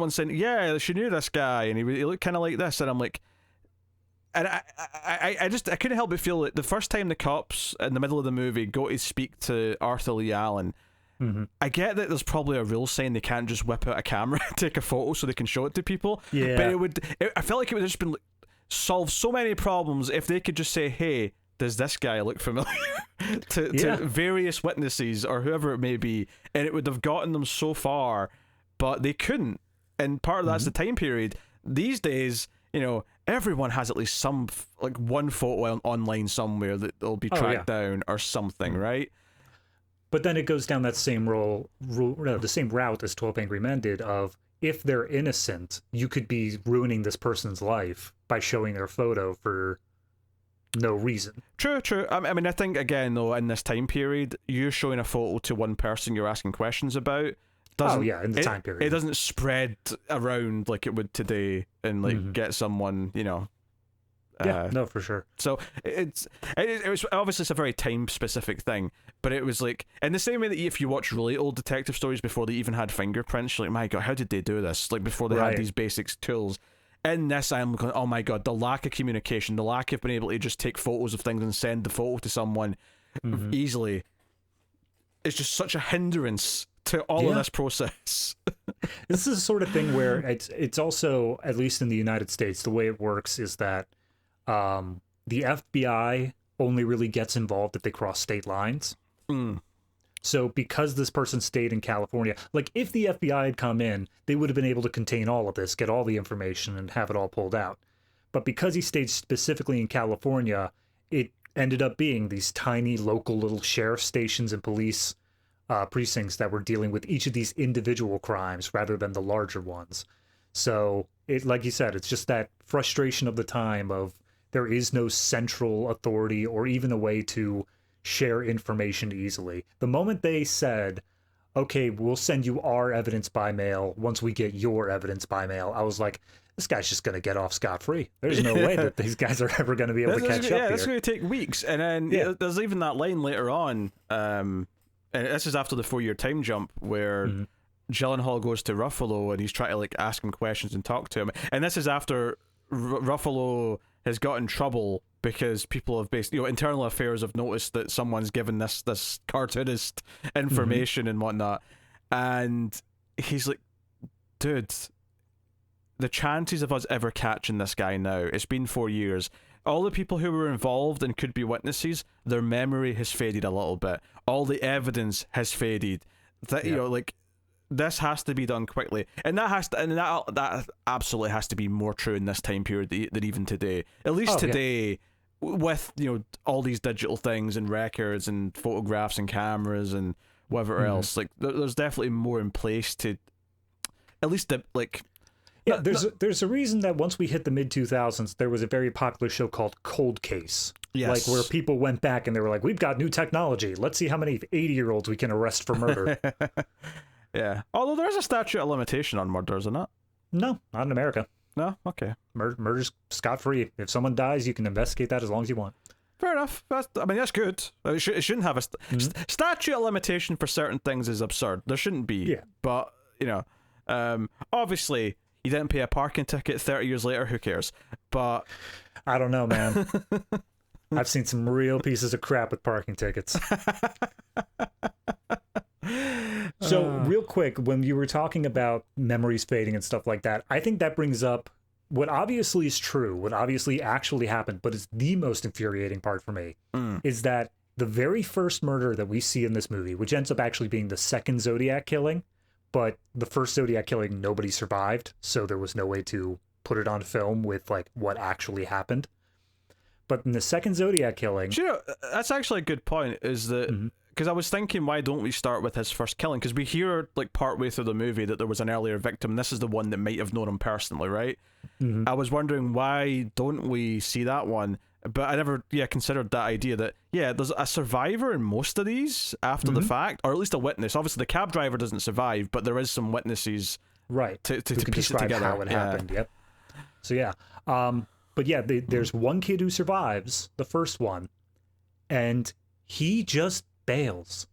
saying, yeah, she knew this guy and he looked kind of like this, and I'm like, and I couldn't help but feel like the first time the cops in the middle of the movie go to speak to Arthur Lee Allen, I get that there's probably a rule saying they can't just whip out a camera and take a photo so they can show it to people. But I felt like it would have just been solve so many problems if they could just say, hey, does this guy look familiar to various witnesses or whoever it may be, and it would have gotten them so far, but they couldn't. And part of that's the time period. These days, everyone has at least some like one photo online somewhere that they'll be tracked down or something, right? But then it goes down that same the same route as 12 Angry Men did of, if they're innocent, you could be ruining this person's life by showing their photo for no reason. True. I mean, I think, again, though, in this time period, you're showing a photo to one person you're asking questions about. In the time period. It doesn't spread around like it would today and, like, get someone, no, for sure. So it was obviously it's a very time specific thing, but it was like in the same way that if you watch really old detective stories before they even had fingerprints, you're like, my god, how did they do this? Like before they had these basic tools. In this, I'm going, oh my god, the lack of communication, the lack of being able to just take photos of things and send the photo to someone easily. It's just such a hindrance to all of this process. This is the sort of thing where it's also, at least in the United States, the way it works is that the FBI only really gets involved if they cross state lines. So because this person stayed in California, like if the FBI had come in, they would have been able to contain all of this, get all the information, and have it all pulled out. But because he stayed specifically in California, it ended up being these tiny local little sheriff stations and police precincts that were dealing with each of these individual crimes rather than the larger ones. So it, like you said, it's just that frustration of the time of there is no central authority or even a way to share information easily. The moment they said, okay, we'll send you our evidence by mail once we get your evidence by mail, I was like, this guy's just going to get off scot-free. There's no way that these guys are ever going to be able to catch up here. It's going to take weeks. And then there's even that line later on, and this is after the 4-year time jump, where Gyllenhaal goes to Ruffalo and he's trying to like ask him questions and talk to him. And this is after Ruffalo has got in trouble because people have internal affairs have noticed that someone's given this cartoonist information and whatnot, and he's like, dude, the chances of us ever catching this guy now, it's been 4 years. All the people who were involved and could be witnesses, their memory has faded a little bit. All the evidence has faded. This has to be done quickly, and that absolutely has to be more true in this time period than even today. At least today, with all these digital things and records and photographs and cameras and whatever else, like there's definitely more in place to at least there's a reason that once we hit the mid-2000s, there was a very popular show called Cold Case. Yes. Like where people went back and they were like, we've got new technology. Let's see how many 80-year-olds we can arrest for murder. Yeah. Although there's a statute of limitation on murder, isn't it? No, not in America. No? Okay. Murder's scot-free. If someone dies, you can investigate that as long as you want. Fair enough. That's good. It shouldn't have a statute of limitation for certain things is absurd. There shouldn't be. Yeah. But, obviously, you didn't pay a parking ticket 30 years later, who cares? But I don't know, man. I've seen some real pieces of crap with parking tickets. So real quick, when you were talking about memories fading and stuff like that, I think that brings up what obviously is true, what obviously actually happened, but is the most infuriating part for me, is that the very first murder that we see in this movie, which ends up actually being the second Zodiac killing, but the first Zodiac killing, nobody survived, so there was no way to put it on film with like what actually happened. But in the second Zodiac killing... that's actually a good point, is that... Because I was thinking, why don't we start with his first killing? Because we hear, like, partway through the movie that there was an earlier victim. This is the one that might have known him personally, right? I was wondering, why don't we see that one? But I never, considered that idea that, there's a survivor in most of these after the fact, or at least a witness. Obviously, the cab driver doesn't survive, but there is some witnesses to piece it together. How it happened, yep. So, but there's one kid who survives, the first one, and he just bails.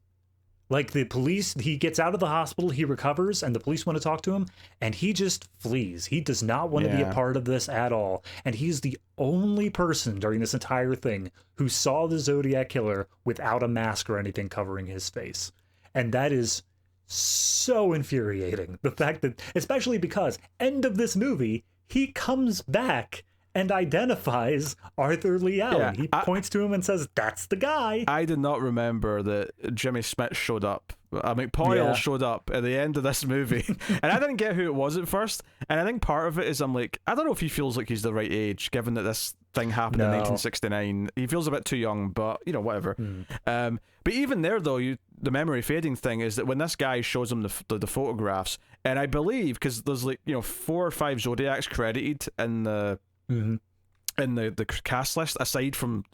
Like the police, he gets out of the hospital, he recovers, and the police want to talk to him, and he just flees. He does not want to be a part of this at all. And he's the only person during this entire thing who saw the Zodiac killer without a mask or anything covering his face. And that is so infuriating. The fact that, especially because end of this movie, he comes back and identifies Arthur Lee Allen. He points to him and says, "That's the guy." I did not remember that Jimmy Smith showed up. McPoyle showed up at the end of this movie, and I didn't get who it was at first. And I think part of it is I'm like, I don't know if he feels like he's the right age, given that this thing happened in 1969. He feels a bit too young, but whatever. But even there, though, the memory fading thing is that when this guy shows him the photographs, and I believe because there's 4 or 5 Zodiacs credited in the in the cast list, aside from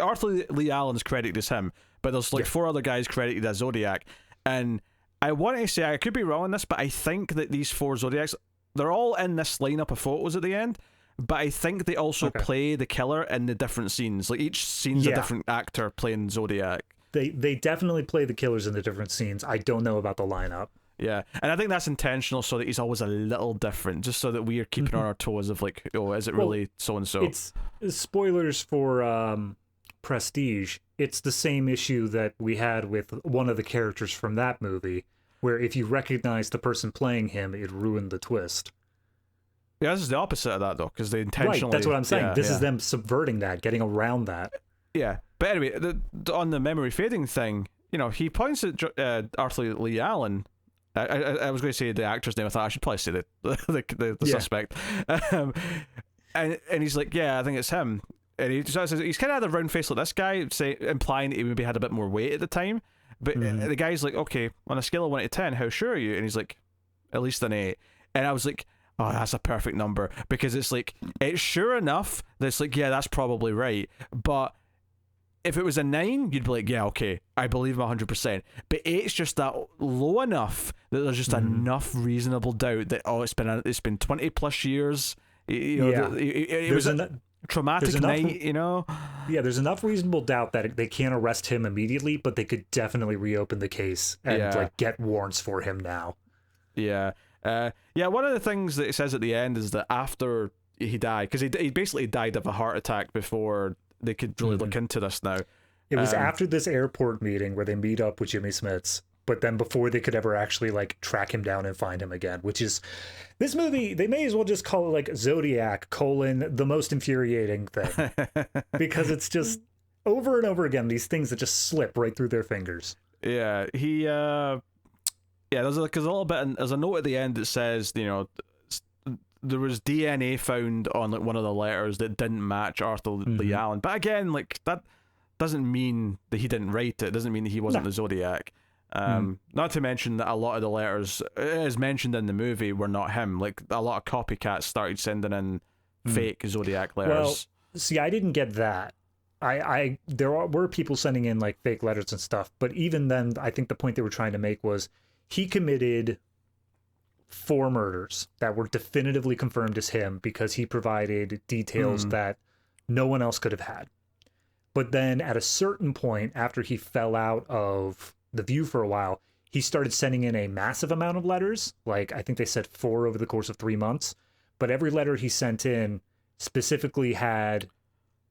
Arthur Lee Allen's credited as him, but there's 4 other guys credited as Zodiac. And I want to say, I could be wrong on this, but I think that these 4 Zodiacs, they're all in this lineup of photos at the end, but I think they also play the killer in the different scenes. Like, each scene's a different actor playing Zodiac. They definitely play the killers in the different scenes. I don't know about the lineup. Yeah, and I think that's intentional so that he's always a little different, just so that we are keeping on our toes of like, oh, is it really so-and-so? It's spoilers for Prestige. It's the same issue that we had with one of the characters from that movie, where if you recognize the person playing him, it ruined the twist. Yeah, this is the opposite of that, though, because they intentionally... Right, that's what I'm saying. This is them subverting that, getting around that. Yeah, but anyway, on the memory fading thing, he points at Arthur Lee Allen. I was going to say the actor's name. I thought I should probably say the suspect. And he's like, yeah, I think it's him. And he says he's kind of had a round face like this guy, implying that he maybe had a bit more weight at the time. But the guy's like, okay, on a scale of 1 to 10, how sure are you? And he's like, at least an 8. And I was like, oh, that's a perfect number, because it's like, it's sure enough that it's like, yeah, that's probably right. But if it was a 9, you'd be like, yeah, okay, I believe him 100%. But 8's just that low enough that there's just enough reasonable doubt that, oh, it's been 20 plus years. It was a traumatic night, Yeah, there's enough reasonable doubt that they can't arrest him immediately, but they could definitely reopen the case and get warrants for him now. Yeah. One of the things that it says at the end is that after he died, because he basically died of a heart attack before they could really look into this now. It was after this airport meeting where they meet up with Jimmy Smits, but then before they could ever actually track him down and find him again, which is, this movie, they may as well just call it Zodiac : the most infuriating thing. Because it's just over and over again, these things that just slip right through their fingers. Yeah, there's a little bit, there's a note at the end that says, there was DNA found on one of the letters that didn't match Arthur Lee Allen. But again, that doesn't mean that he didn't write it. It doesn't mean that he wasn't the Zodiac. Not to mention that a lot of the letters, as mentioned in the movie, were not him. Like, a lot of copycats started sending in fake Zodiac letters. Well, see, I didn't get that. There were people sending in fake letters and stuff, but even then, I think the point they were trying to make was he committed 4 murders that were definitively confirmed as him because he provided details that no one else could have had. But then at a certain point, after he fell out of The View for a while, he started sending in a massive amount of letters. I think they said 4 over the course of 3 months. But every letter he sent in specifically had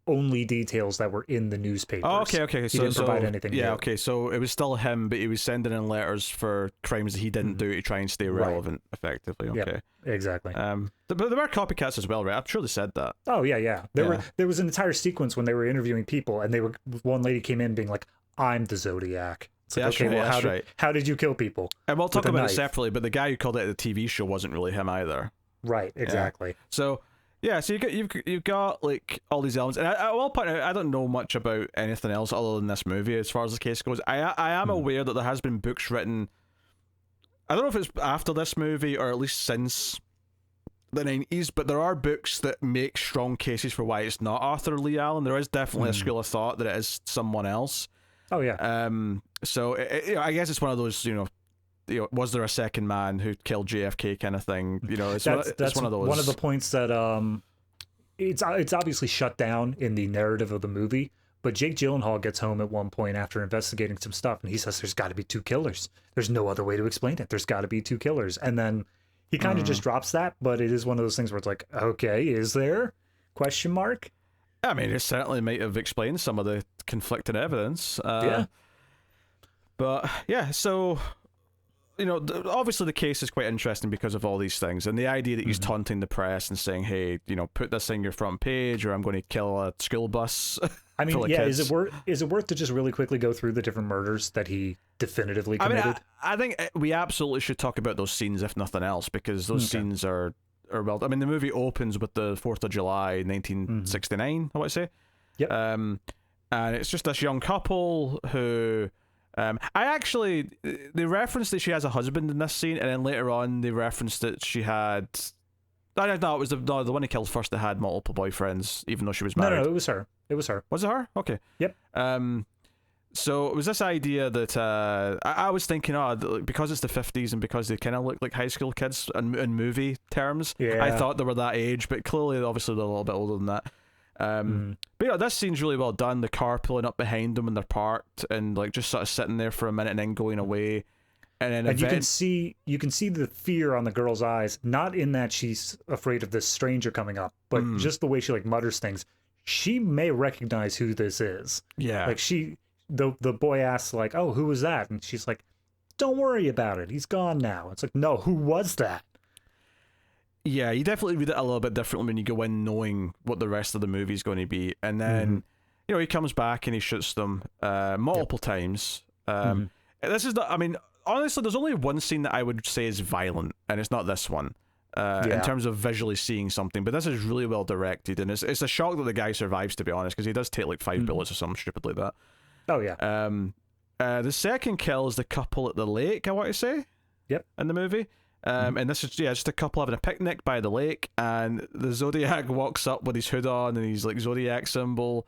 only details that were in the newspapers. Oh, okay. He didn't provide anything new. Okay, so it was still him, but he was sending in letters for crimes that he didn't do to try and stay relevant, effectively. Okay. Yep, exactly. But there were copycats as well, right? I'm sure they said that. Oh, yeah. There was an entire sequence when they were interviewing people, and one lady came in being like, I'm the Zodiac. It's like, okay, well, how did you kill people? And we'll talk about it separately, but the guy who called it the TV show wasn't really him either. Right, exactly. Yeah. So... yeah, so you've got all these elements, and I will point out I don't know much about anything else other than this movie as far as the case goes. I am aware that there has been books written. I don't know if it's after this movie or at least since the 90s, but there are books that make strong cases for why it's not Arthur Lee Allen. There is definitely a school of thought that it is someone else. Oh yeah. So I guess it's one of those was there a second man who killed JFK kind of thing? It's one of those. One of the points that it's obviously shut down in the narrative of the movie, but Jake Gyllenhaal gets home at one point after investigating some stuff, and he says there's got to be 2 killers. There's no other way to explain it. There's got to be 2 killers, and then he kind of just drops that. But it is one of those things where it's like, okay, is there ? Question mark. I mean, it certainly might have explained some of the conflicting evidence. Yeah. But yeah, so. obviously the case is quite interesting because of all these things, and the idea that he's taunting the press and saying, hey, put this in your front page or I'm going to kill a school bus. I mean, full of yeah, kids. is it worth to just really quickly go through the different murders that he definitively committed? I think we absolutely should talk about those scenes, if nothing else, because those scenes are well. I mean, the movie opens with the 4th of July, 1969. I want to say. Yep. And it's just this young couple who, they referenced that she has a husband in this scene, and then later on they referenced that she had. No, it was the one who killed first that had multiple boyfriends, even though she was married. No, it was her. It was her. Was it her? Okay. Yep. So it was this idea that I was thinking, because it's the 50s and because they kind of look like high school kids in movie terms, I thought they were that age, but clearly, obviously, they're a little bit older than that. But this scene's really well done. The car pulling up behind them when they're parked and like just sort of sitting there for a minute and then going away. And you can see the fear on the girl's eyes, not in that she's afraid of this stranger coming up, but just the way she like mutters things. She may recognize who this is. Yeah. Like the boy asks like, "Oh, who was that?" And she's like, "Don't worry about it. He's gone now." It's like, "No, who was that?" Yeah, you definitely read it a little bit differently when you go in knowing what the rest of the movie's going to be. And then, he comes back and he shoots them multiple times. This is honestly, there's only one scene that I would say is violent, and it's not this one. In terms of visually seeing something, but this is really well directed, and it's a shock that the guy survives, to be honest, because he does take like 5 bullets or something stupid like that. Oh yeah. The second kill is the couple at the lake, I want to say. Yep. In the movie. And this is just a couple having a picnic by the lake, and the Zodiac walks up with his hood on and his like Zodiac symbol,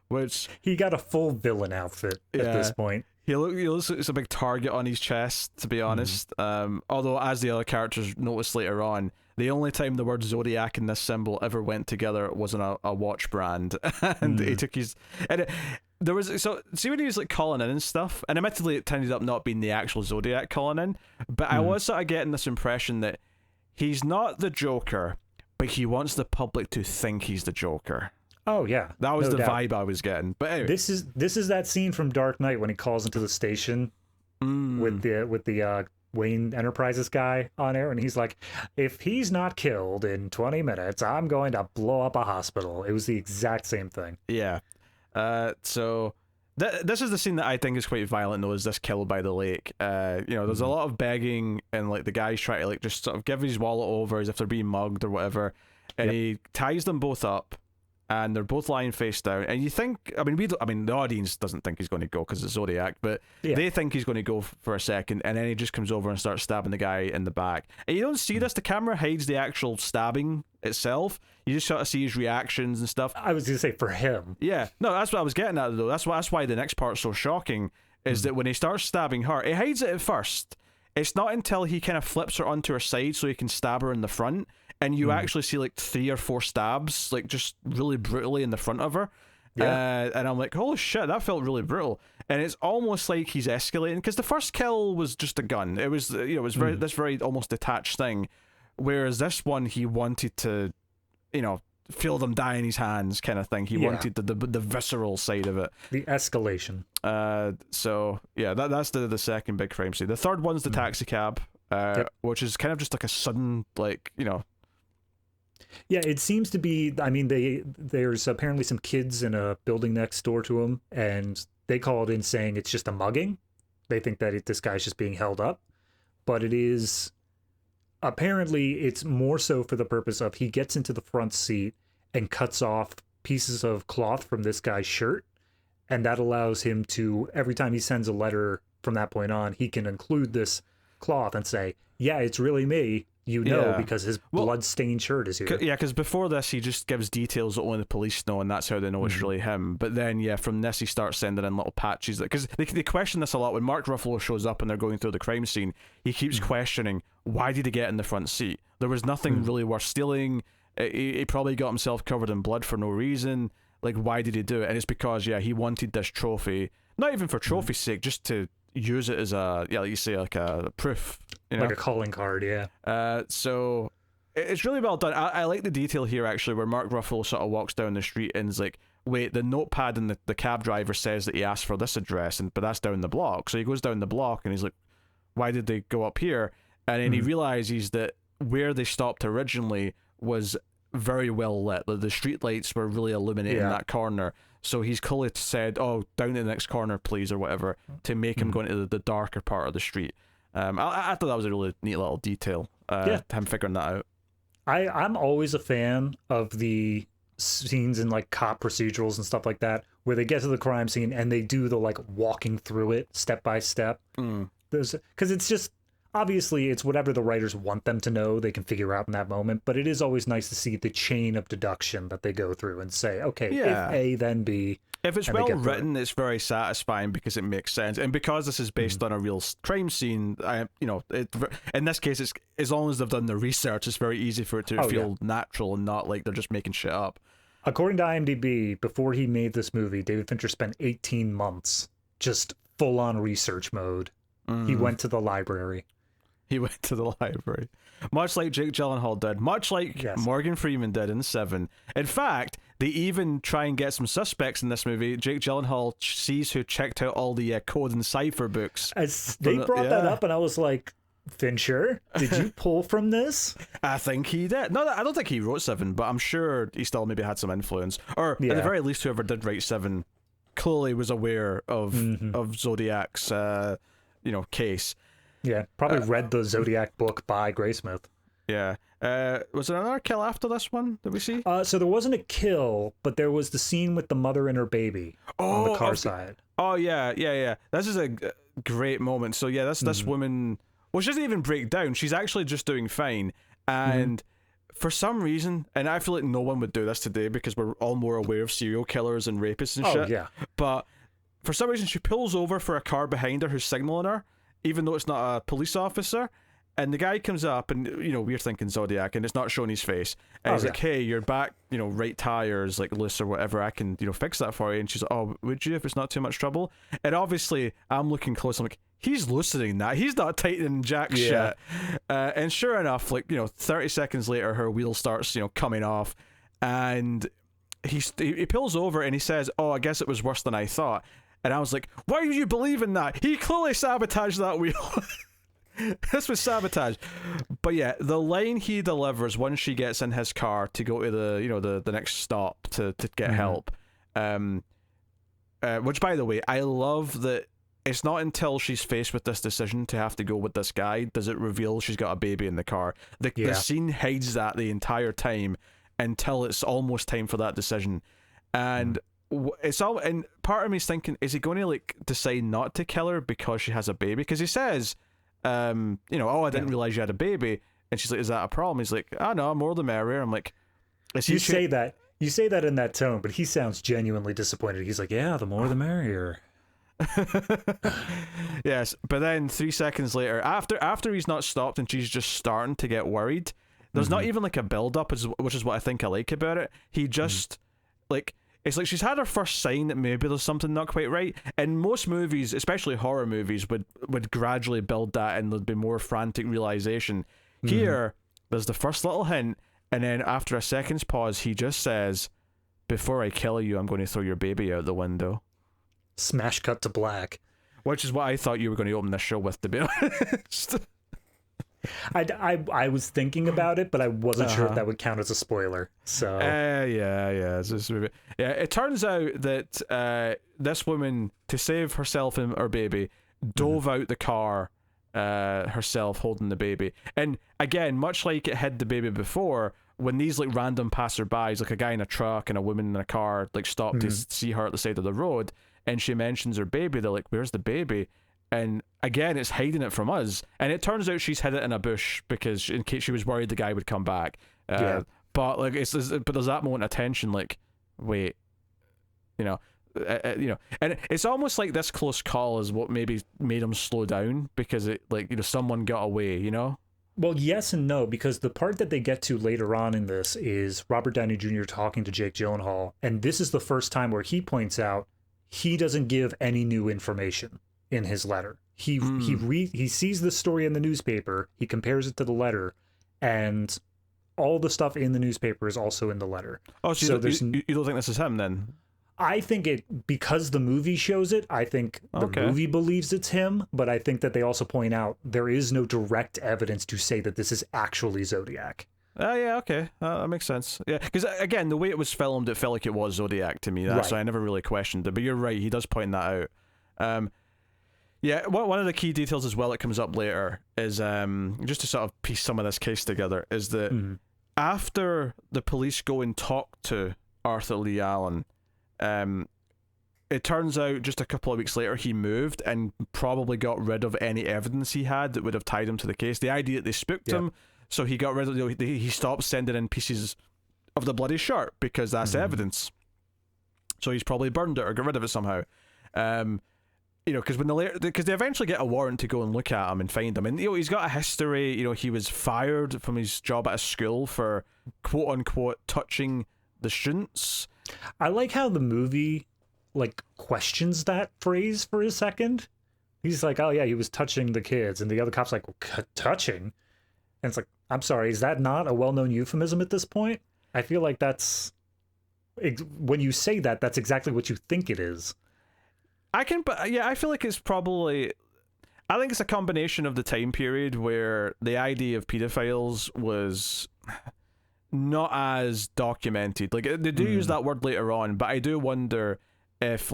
which he got a full villain outfit at this point. He looks like it's a big target on his chest, to be honest. Although, as the other characters notice later on, the only time the word Zodiac and this symbol ever went together was in a watch brand, and he took his. And there was see when he was like calling in and stuff, and admittedly it ended up not being the actual Zodiac calling in, but I was sort of getting this impression that he's not the Joker, but he wants the public to think he's the Joker. Oh yeah, that was the vibe I was getting. But anyway, this is that scene from Dark Knight when he calls into the station with the Wayne Enterprises guy on air, and he's like, "If he's not killed in 20 minutes, I'm going to blow up a hospital." It was the exact same thing. Yeah. So this is the scene that I think is quite violent, though, is this kill by the lake. There's a lot of begging, and like the guy's trying to like just sort of give his wallet over as if they're being mugged or whatever, and he ties them both up. And they're both lying face down, and you think, the audience doesn't think he's going to go because it's Zodiac, but they think he's going to go for a second, and then he just comes over and starts stabbing the guy in the back. And you don't see this; the camera hides the actual stabbing itself. You just sort of see his reactions and stuff. I was going to say for him. Yeah, no, that's what I was getting at though. That's why the next part's so shocking is that when he starts stabbing her, he hides it at first. It's not until he kind of flips her onto her side so he can stab her in the front. And you actually see like 3 or 4 stabs, like just really brutally in the front of her. Yeah. And I'm like, holy shit, that felt really brutal. And it's almost like he's escalating, because the first kill was just a gun. It was, very this very almost detached thing. Whereas this one, he wanted to, feel them die in his hands kind of thing. He wanted the visceral side of it. The escalation. So yeah, that's the second big crime scene. The third one's the taxi cab, which is kind of just like a sudden, like, Yeah, it seems to be, there's apparently some kids in a building next door to him, and they called in saying it's just a mugging. They think that this guy's just being held up. But it is, apparently it's more so for the purpose of he gets into the front seat and cuts off pieces of cloth from this guy's shirt, and that allows him to, every time he sends a letter from that point on, he can include this cloth and say, yeah, it's really me. Because his blood-stained shirt is here. Yeah, because before this, he just gives details that only the police know, and that's how they know it's really him. But then, from this, he starts sending in little patches. Because they question this a lot. When Mark Ruffalo shows up and they're going through the crime scene, he keeps questioning, why did he get in the front seat? There was nothing really worth stealing. He probably got himself covered in blood for no reason. Like, why did he do it? And it's because, he wanted this trophy. Not even for trophy's sake, just to use it as a, like you say, like a proof. Like a calling card, yeah. So it's really well done. I like the detail here, actually, where Mark Ruffalo sort of walks down the street and is like, wait, the notepad in the cab driver says that he asked for this address, but that's down the block. So he goes down the block and he's like, why did they go up here? And then he realizes that where they stopped originally was very well lit. The street lights were really illuminating that corner. So he's clearly said, "Oh, down to the next corner, please," or whatever, to make him go into the darker part of the street. I thought that was a really neat little detail. Him figuring that out. I'm always a fan of the scenes in like cop procedurals and stuff like that, where they get to the crime scene and they do the like walking through it step by step. Because it's just, obviously it's whatever the writers want them to know, they can figure out in that moment, but it is always nice to see the chain of deduction that they go through and say, okay, if A, then B. If it's well written, it's very satisfying because it makes sense, and because this is based on a real crime scene, in this case, it's as long as they've done the research, it's very easy for it to feel natural and not like they're just making shit up. According to IMDb, before he made this movie, David Fincher spent 18 months just full-on research mode. He went to the library. Much like Jake Gyllenhaal did, much like Morgan Freeman did in Seven. In fact, they even try and get some suspects in this movie. Jake Gyllenhaal sees who checked out all the code and cipher books. They brought that up, and I was like, Fincher, did you pull from this? I think he did. No, I don't think he wrote Seven, but I'm sure he still maybe had some influence. Or at the very least, whoever did write Seven clearly was aware of Zodiac's case. Yeah, probably read the Zodiac book by Graysmith. Yeah. Was there another kill after this one that we see? So there wasn't a kill, but there was the scene with the mother and her baby on the car side. Oh, yeah. This is a great moment. So, yeah, this woman... Well, she doesn't even break down. She's actually just doing fine. And for some reason, and I feel like no one would do this today because we're all more aware of serial killers and rapists and shit. Yeah. But for some reason, she pulls over for a car behind her who's signaling her, even though it's not a police officer. And the guy comes up, and we're thinking Zodiac, and it's not showing his face. And he's like, "Hey, your back, right tire's like loose or whatever. I can, fix that for you." And she's like, "Oh, would you if it's not too much trouble?" And obviously, I'm looking close. I'm like, he's loosening that. He's not tightening jack shit. And sure enough, 30 seconds later, her wheel starts, coming off, and he pulls over and he says, "Oh, I guess it was worse than I thought." And I was like, "Why do you believe in that? He clearly sabotaged that wheel." This was sabotage. But yeah, the line he delivers once she gets in his car to go to the next stop to get help, which, by the way, I love that it's not until she's faced with this decision to have to go with this guy does it reveal she's got a baby in the car. The scene hides that the entire time until it's almost time for that decision. And it's all, and part of me's thinking, is he going to decide not to kill her because she has a baby? Because he says, "Oh, I didn't realize you had a baby," and she's like, "Is that a problem?" He's like, "Oh no, more the merrier." I'm like, you say that in that tone, but he sounds genuinely disappointed. He's like, "Yeah, the more the merrier." Yes, but then 3 seconds later, after he's not stopped and she's just starting to get worried, there's not even a build up, which is what I think I like about it. He just it's like she's had her first sign that maybe there's something not quite right. And most movies, especially horror movies, would gradually build that and there'd be more frantic realization. Here, there's the first little hint, and then after a second's pause, he just says, "Before I kill you, I'm going to throw your baby out the window." Smash cut to black. Which is what I thought you were going to open this show with, to be honest. I was thinking about it, but I wasn't sure if that would count as a spoiler. So it turns out that this woman, to save herself and her baby, dove out the car herself, holding the baby. And again, much like it hid the baby before, when these random passerbys, a guy in a truck and a woman in a car, stop to see her at the side of the road, and she mentions her baby, they're like, "Where's the baby?" And again, it's hiding it from us. And it turns out she's hid it in a bush because in case she was worried the guy would come back. But but there's that moment of tension, wait, and it's almost like this close call is what maybe made him slow down because it someone got away, Well, yes and no, because the part that they get to later on in this is Robert Downey Jr. talking to Jake Gyllenhaal, and this is the first time where he points out he doesn't give any new information in his letter. He sees the story in the newspaper, he compares it to the letter, and all the stuff in the newspaper is also in the letter. Oh, so you don't think this is him then? I think it, because the movie shows it, I think the movie believes it's him, but I think that they also point out there is no direct evidence to say that this is actually Zodiac. Yeah, okay. That makes sense. Yeah, because again, the way it was filmed, it felt like it was Zodiac to me. So I never really questioned it. But you're right, he does point that out. Yeah, one of the key details as well that comes up later is, just to sort of piece some of this case together, is that after the police go and talk to Arthur Lee Allen, it turns out just a couple of weeks later he moved and probably got rid of any evidence he had that would have tied him to the case. The idea that they spooked him, so he got rid of, he stopped sending in pieces of the bloody shirt because that's evidence. So he's probably burned it or got rid of it somehow. Because because they eventually get a warrant to go and look at him and find him, and he's got a history. He was fired from his job at a school for quote unquote touching the students. I like how the movie questions that phrase for a second. He's like, oh yeah, he was touching the kids, and the other cop's like, well, touching, and it's like, I'm sorry, is that not a well-known euphemism at this point? I feel like that's, when you say that, that's exactly what you think it is. I feel like it's probably, I think it's a combination of the time period where the idea of pedophiles was not as documented. Like, they do use that word later on, but I do wonder if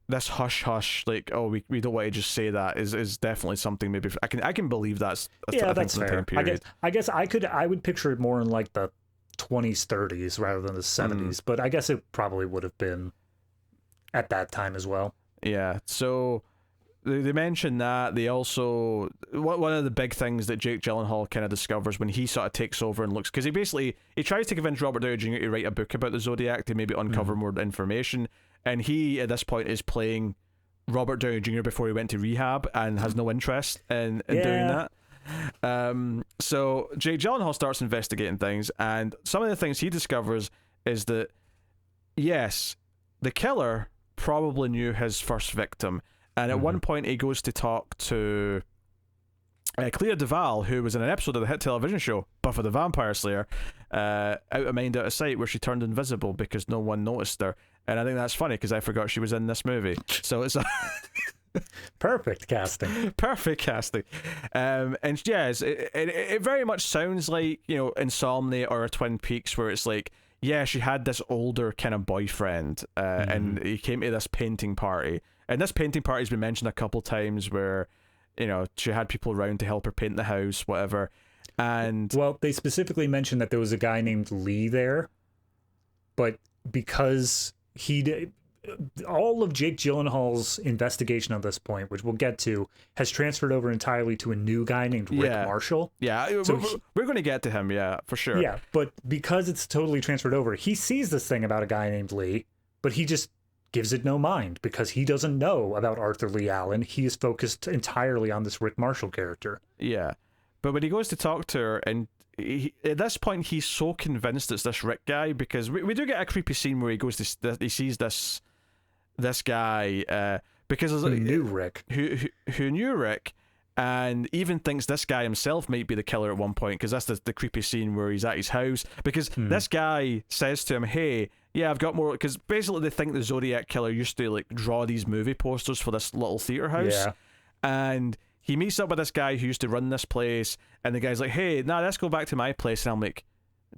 this hush hush, we don't want to just say that, is definitely something. Maybe I can believe that's fair. Time period. I guess I would picture it more in the 20s, 30s rather than the 70s, but I guess it probably would have been at that time as well. Yeah, so they mention that. They also, one of the big things that Jake Gyllenhaal kind of discovers when he sort of takes over and looks, because he tries to convince Robert Downey Jr. to write a book about the Zodiac to maybe uncover more information, and he at this point is playing Robert Downey Jr. before he went to rehab and has no interest in doing that. So Jake Gyllenhaal starts investigating things, and some of the things he discovers is that yes, the killer probably knew his first victim, and at one point he goes to talk to Clea Duvall, who was in an episode of the hit television show Buffy the Vampire Slayer, Out of Mind Out of Sight, where she turned invisible because no one noticed her, and I think that's funny because I forgot she was in this movie. So it's perfect casting. And yes, it very much sounds like Insomnia or a Twin Peaks, where it's like, yeah, she had this older kind of boyfriend, and he came to this painting party. And this painting party's been mentioned a couple times where, she had people around to help her paint the house, whatever. And well, they specifically mentioned that there was a guy named Lee there, but because all of Jake Gyllenhaal's investigation at this point, which we'll get to, has transferred over entirely to a new guy named Rick Marshall. Yeah, so we're going to get to him, yeah, for sure. Yeah, but because it's totally transferred over, he sees this thing about a guy named Lee, but he just gives it no mind because he doesn't know about Arthur Lee Allen. He is focused entirely on this Rick Marshall character. Yeah, but when he goes to talk to her, and at this point he's so convinced it's this Rick guy, because we do get a creepy scene where he goes to he sees this guy because who knew Rick, who knew Rick, and even thinks this guy himself might be the killer at one point, because that's the creepy scene where he's at his house, because this guy says to him, hey, yeah, I've got more, because basically they think the Zodiac killer used to draw these movie posters for this little theater house, and he meets up with this guy who used to run this place, and the guy's like, hey, let's go back to my place. And I'm like,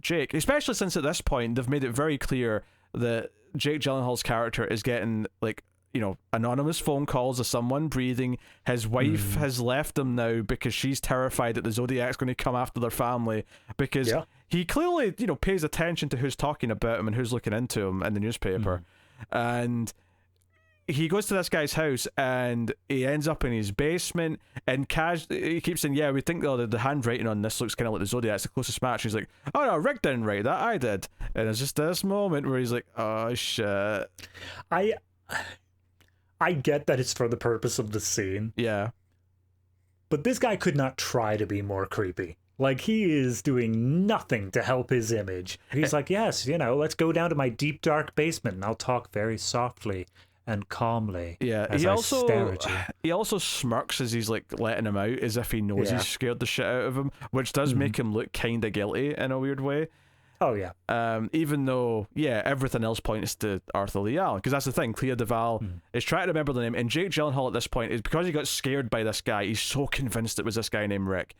Jake, especially since at this point they've made it very clear that Jake Gyllenhaal's character is getting anonymous phone calls of someone breathing. His wife has left him now because she's terrified that the Zodiac's going to come after their family, because he clearly pays attention to who's talking about him and who's looking into him in the newspaper. And he goes to this guy's house and he ends up in his basement, and he keeps saying, yeah, we think the handwriting on this looks kind of like the Zodiac, it's the closest match. He's like, oh no, Rick didn't write that, I did. And it's just this moment where he's like, oh shit. I get that it's for the purpose of the scene. Yeah. But this guy could not try to be more creepy. He is doing nothing to help his image. He's like, yes, let's go down to my deep dark basement and I'll talk very softly and calmly. Yeah, as I stare at you. He also smirks as he's letting him out, as if he knows he's scared the shit out of him, which does make him look kind of guilty in a weird way. Oh yeah. Even though, yeah, everything else points to Arthur Lee Allen, because that's the thing. Clea Duvall is trying to remember the name, and Jake Gyllenhaal at this point is, because he got scared by this guy. He's so convinced it was this guy named Rick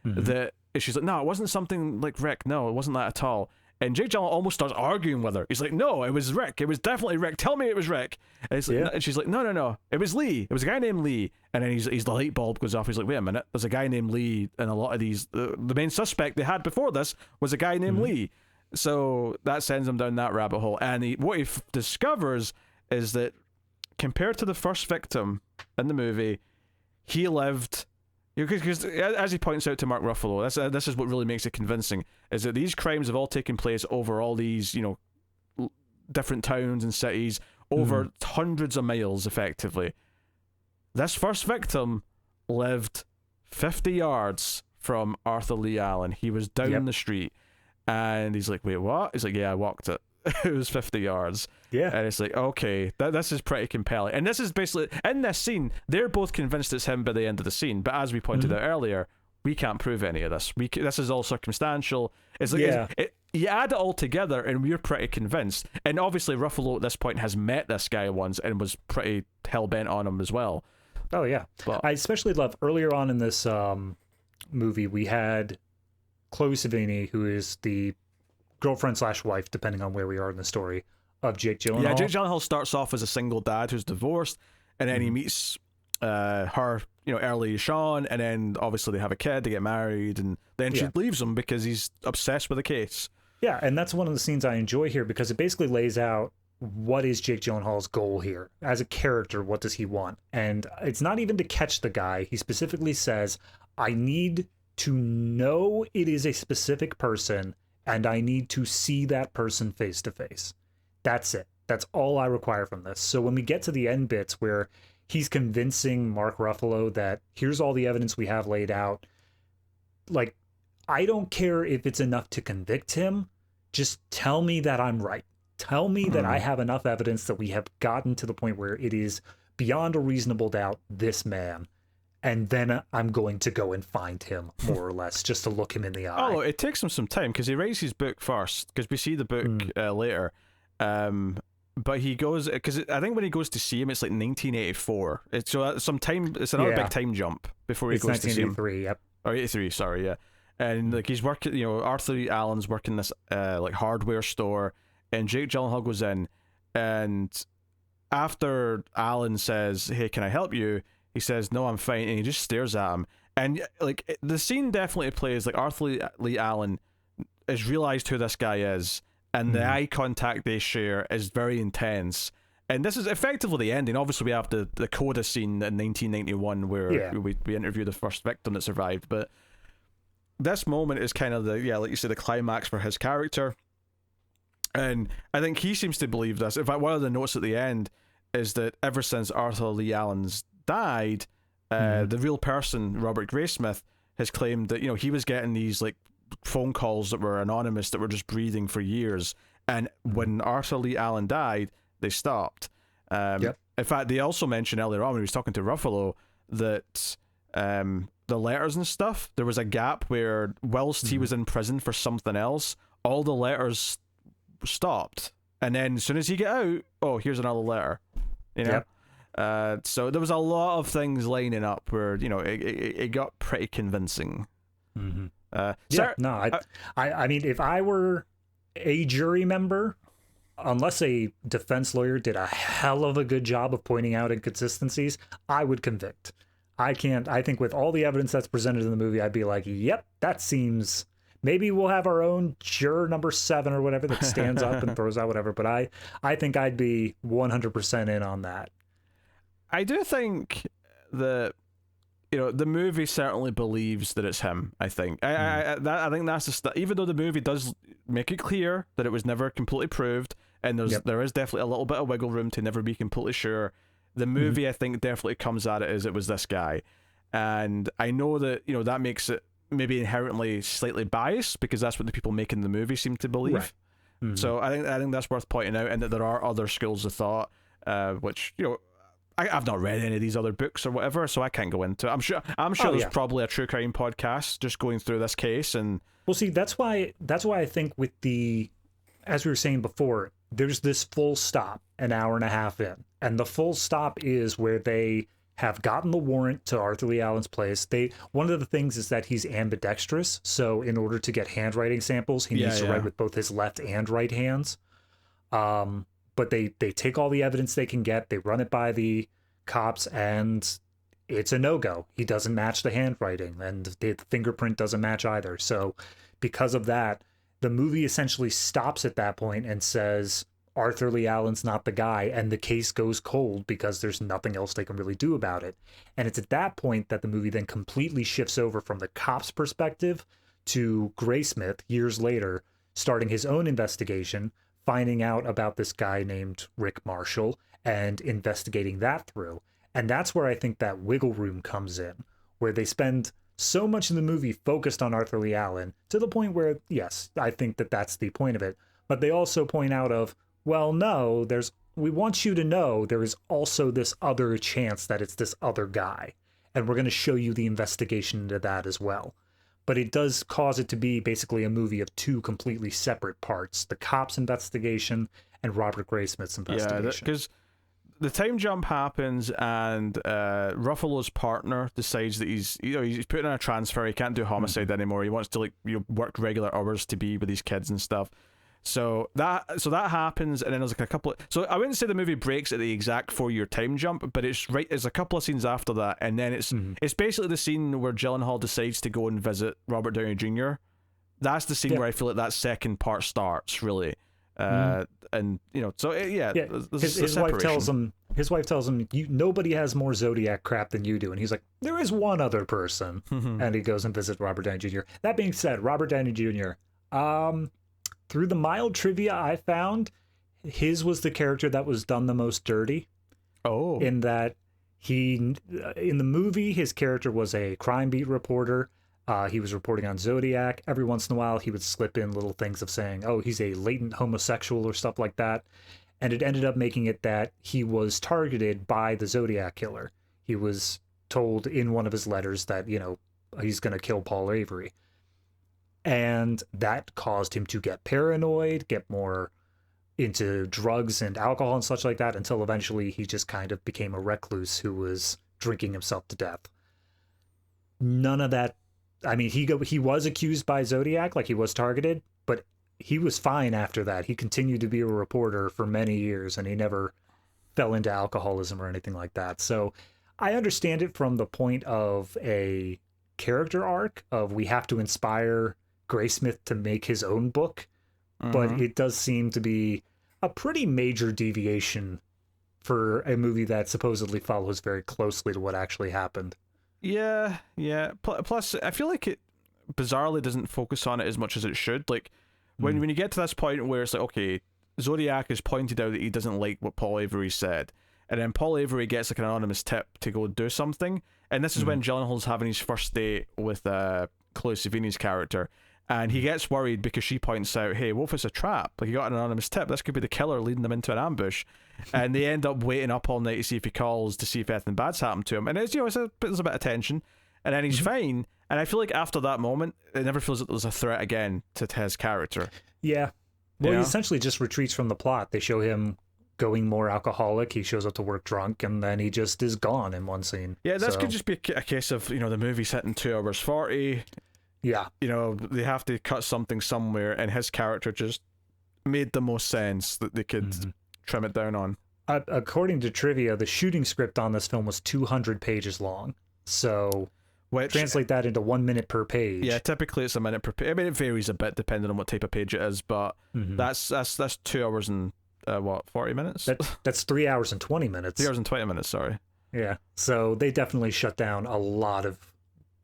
that she's like, no, it wasn't something like Rick. No, it wasn't that at all. And Jake Gyllenhaal almost starts arguing with her. He's like, no, it was Rick. It was definitely Rick. Tell me it was Rick. And, it's like, and she's like, no. It was Lee. It was a guy named Lee. And then the light bulb goes off. He's like, wait a minute. There's a guy named Lee. And a lot of these, the main suspect they had before this was a guy named Lee. So that sends him down that rabbit hole. And what he discovers is that compared to the first victim in the movie, he lived... Because as he points out to Mark Ruffalo, this is what really makes it convincing, is that these crimes have all taken place over all these, different towns and cities, over hundreds of miles, effectively. This first victim lived 50 yards from Arthur Lee Allen. He was down the street, and he's like, wait, what? He's like, yeah, I walked it. It was 50 yards. Yeah. And it's like, okay, this is pretty compelling. And this is basically, in this scene, they're both convinced it's him by the end of the scene. But as we pointed out earlier, we can't prove any of this. This is all circumstantial. It's like, you add it all together and we're pretty convinced. And obviously Ruffalo at this point has met this guy once and was pretty hell-bent on him as well. Oh, yeah. But I especially love, earlier on in this movie, we had Chloe Sevigny, who is the girlfriend / wife, depending on where we are in the story, of Jake Gyllenhaal. Yeah, Jake Gyllenhaal starts off as a single dad who's divorced, and then he meets her, early Sean, and then obviously they have a kid, they get married, and then she leaves him because he's obsessed with the case. Yeah, and that's one of the scenes I enjoy here, because it basically lays out what is Jake Gyllenhaal's goal here. As a character, what does he want? And it's not even to catch the guy. He specifically says, I need to know it is a specific person, and I need to see that person face to face. That's it. That's all I require from this. So when we get to the end bits where he's convincing Mark Ruffalo that here's all the evidence we have laid out, like, I don't care if it's enough to convict him. Just tell me that I'm right. Tell me that I have enough evidence that we have gotten to the point where it is beyond a reasonable doubt this man. And then I'm going to go and find him, more or less, just to look him in the eye. Oh, it takes him some time, because he writes his book first, because we see the book later. But he goes, because I think when he goes to see him, it's like 1984. It's another big time jump before he goes to see him. 1983, yep. Or 83, sorry, yeah. And like he's working, Arthur Allen's working this like hardware store, and Jake Gyllenhaal goes in, and after Allen says, "Hey, can I help you?" he says, "No, I'm fine," and he just stares at him. And like the scene definitely plays like Arthur Lee Allen has realized who this guy is, and the eye contact they share is very intense. And this is effectively the ending. Obviously, we have the coda scene in 1991 where we interview the first victim that survived, but this moment is kind of like you say, the climax for his character. And I think he seems to believe this. In fact, one of the notes at the end is that ever since Arthur Lee Allen's died, the real person, Robert Graysmith, has claimed that he was getting these like phone calls that were anonymous, that were just breathing for years. And when Arthur Lee Allen died, they stopped. In fact, they also mentioned earlier on when he was talking to Ruffalo that the letters and stuff, there was a gap where whilst he was in prison for something else, all the letters stopped, and then as soon as he get out, oh, here's another letter, so there was a lot of things lining up where it got pretty convincing. I mean, if I were a jury member, unless a defense lawyer did a hell of a good job of pointing out inconsistencies, I would convict. I think with all the evidence that's presented in the movie, I'd be like, yep, that seems... Maybe we'll have our own juror number 7 or whatever that stands up and throws out whatever, but I think I'd be 100% in on that. I do think that, the movie certainly believes that it's him, I think. I think that's even though the movie does make it clear that it was never completely proved, and there is definitely a little bit of wiggle room to never be completely sure, the movie, I think, definitely comes at it as it was this guy. And I know that, that makes it maybe inherently slightly biased, because that's what the people making the movie seem to believe. Right. So I think that's worth pointing out, and that there are other schools of thought, which, I've not read any of these other books or whatever, so I can't go into it. I'm sure there's probably a true crime podcast just going through this case. And well, see, that's why I think with the, as we were saying before, there's this full stop an hour and a half in, and the full stop is where they have gotten the warrant to Arthur Lee Allen's place. One of the things is that he's ambidextrous, so in order to get handwriting samples, he needs to write with both his left and right hands. But they take all the evidence they can get, they run it by the cops, and it's a no-go. He doesn't match the handwriting, and the fingerprint doesn't match either. So because of that, the movie essentially stops at that point and says, Arthur Lee Allen's not the guy, and the case goes cold because there's nothing else they can really do about it. And it's at that point that the movie then completely shifts over from the cop's perspective to Graysmith years later, starting his own investigation, finding out about this guy named Rick Marshall and investigating that through. And that's where I think that wiggle room comes in, where they spend so much of the movie focused on Arthur Lee Allen to the point where, yes, I think that that's the point of it. But they also point out of, well, no, we want you to know there is also this other chance that it's this other guy. And we're going to show you the investigation into that as well. But it does cause it to be basically a movie of two completely separate parts, the cop's investigation and Robert Graysmith's investigation. Yeah, because the time jump happens, and Ruffalo's partner decides that he's putting in a transfer. He can't do homicide anymore. He wants to work regular hours to be with these kids and stuff. So that happens, and then there's a couple of, so I wouldn't say the movie breaks at the exact 4-year time jump, but it's a couple of scenes after that, and then it's basically the scene where Gyllenhaal decides to go and visit Robert Downey Jr. That's the scene where I feel like that second part starts really, and so his wife tells him. Nobody has more Zodiac crap than you do, and he's like, there is one other person, and he goes and visits Robert Downey Jr. That being said, Robert Downey Jr. Through the mild trivia I found, his was the character that was done the most dirty. Oh. In that in the movie, his character was a crime beat reporter. He was reporting on Zodiac. Every once in a while, he would slip in little things of saying, oh, he's a latent homosexual or stuff like that. And it ended up making it that he was targeted by the Zodiac killer. He was told in one of his letters that, he's going to kill Paul Avery. And that caused him to get paranoid, get more into drugs and alcohol and such like that, until eventually he just kind of became a recluse who was drinking himself to death. None of that. I mean, he was accused by Zodiac, like he was targeted, but he was fine after that. He continued to be a reporter for many years, and he never fell into alcoholism or anything like that. So I understand it from the point of a character arc of we have to inspire Graysmith to make his own book, but it does seem to be a pretty major deviation for a movie that supposedly follows very closely to what actually happened. Yeah. Plus, I feel like it bizarrely doesn't focus on it as much as it should. Like, when you get to this point where it's like, okay, Zodiac has pointed out that he doesn't like what Paul Avery said, and then Paul Avery gets like an anonymous tip to go do something, and this is when Gyllenhaal's having his first date with Chloe Sevigny's character, and he gets worried because she points out, hey, what if it's a trap? Like, you got an anonymous tip, this could be the killer leading them into an ambush. And they end up waiting up all night to see if he calls, to see if anything bad's happened to him. And it's, there's a bit of tension, and then he's fine. And I feel like after that moment, it never feels like there's a threat again to his character. Yeah. Well, he essentially just retreats from the plot. They show him going more alcoholic. He shows up to work drunk, and then he just is gone in one scene. Yeah, this could just be a case of, the movie's hitting 2 hours 40. Yeah. They have to cut something somewhere, and his character just made the most sense that they could trim it down on. According to trivia, the shooting script on this film was 200 pages long. So translate that into 1 minute per page. Yeah, typically it's a minute per page. I mean, it varies a bit depending on what type of page it is, but that's 2 hours and 40 minutes? That's 3 hours and 20 minutes. 3 hours and 20 minutes, sorry. Yeah, so they definitely shut down a lot of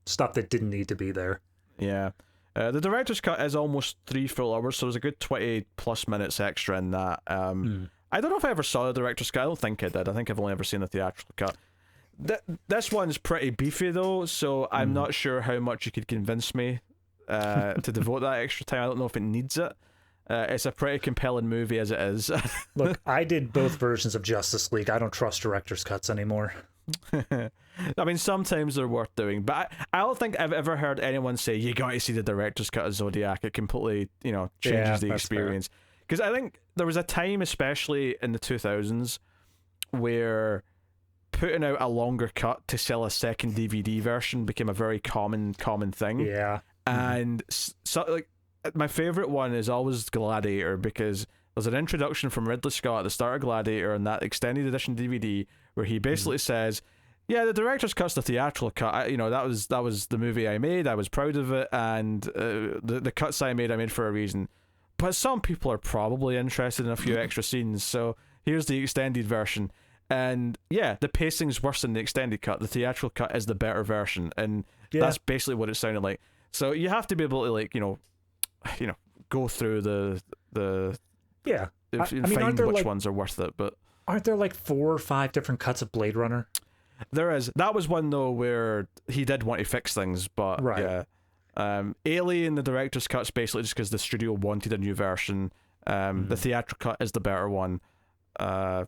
stuff that didn't need to be there. Yeah. The director's cut is almost 3 full hours, so there's a good 20 plus minutes extra in that. I don't know if I ever saw the director's cut. I don't think I did. I think I've only ever seen the theatrical cut. This one's pretty beefy, though, so I'm not sure how much you could convince me to devote that extra time. I don't know if it needs it. It's a pretty compelling movie as it is. Look, I did both versions of Justice League. I don't trust director's cuts anymore. I mean, sometimes they're worth doing, but I don't think I've ever heard anyone say you got to see the director's cut of Zodiac. It completely, changes the experience. Because I think there was a time, especially in the 2000s, where putting out a longer cut to sell a second DVD version became a very common thing. Yeah. And so, like, my favorite one is always Gladiator, because there's an introduction from Ridley Scott at the start of Gladiator in that extended edition DVD where he basically says, yeah, the director's cut's the theatrical cut. That was the movie I made. I was proud of it, and the cuts I made for a reason. But some people are probably interested in a few extra scenes, so here's the extended version. And yeah, the pacing's worse than the extended cut. The theatrical cut is the better version, and that's basically what it sounded like. So you have to be able to go through the find which ones are worth it. But aren't there like 4 or 5 different cuts of Blade Runner? There is. That was one though where he did want to fix things, but yeah. Alien, the director's cut's basically just because the studio wanted a new version. The theatrical cut is the better one. Yeah,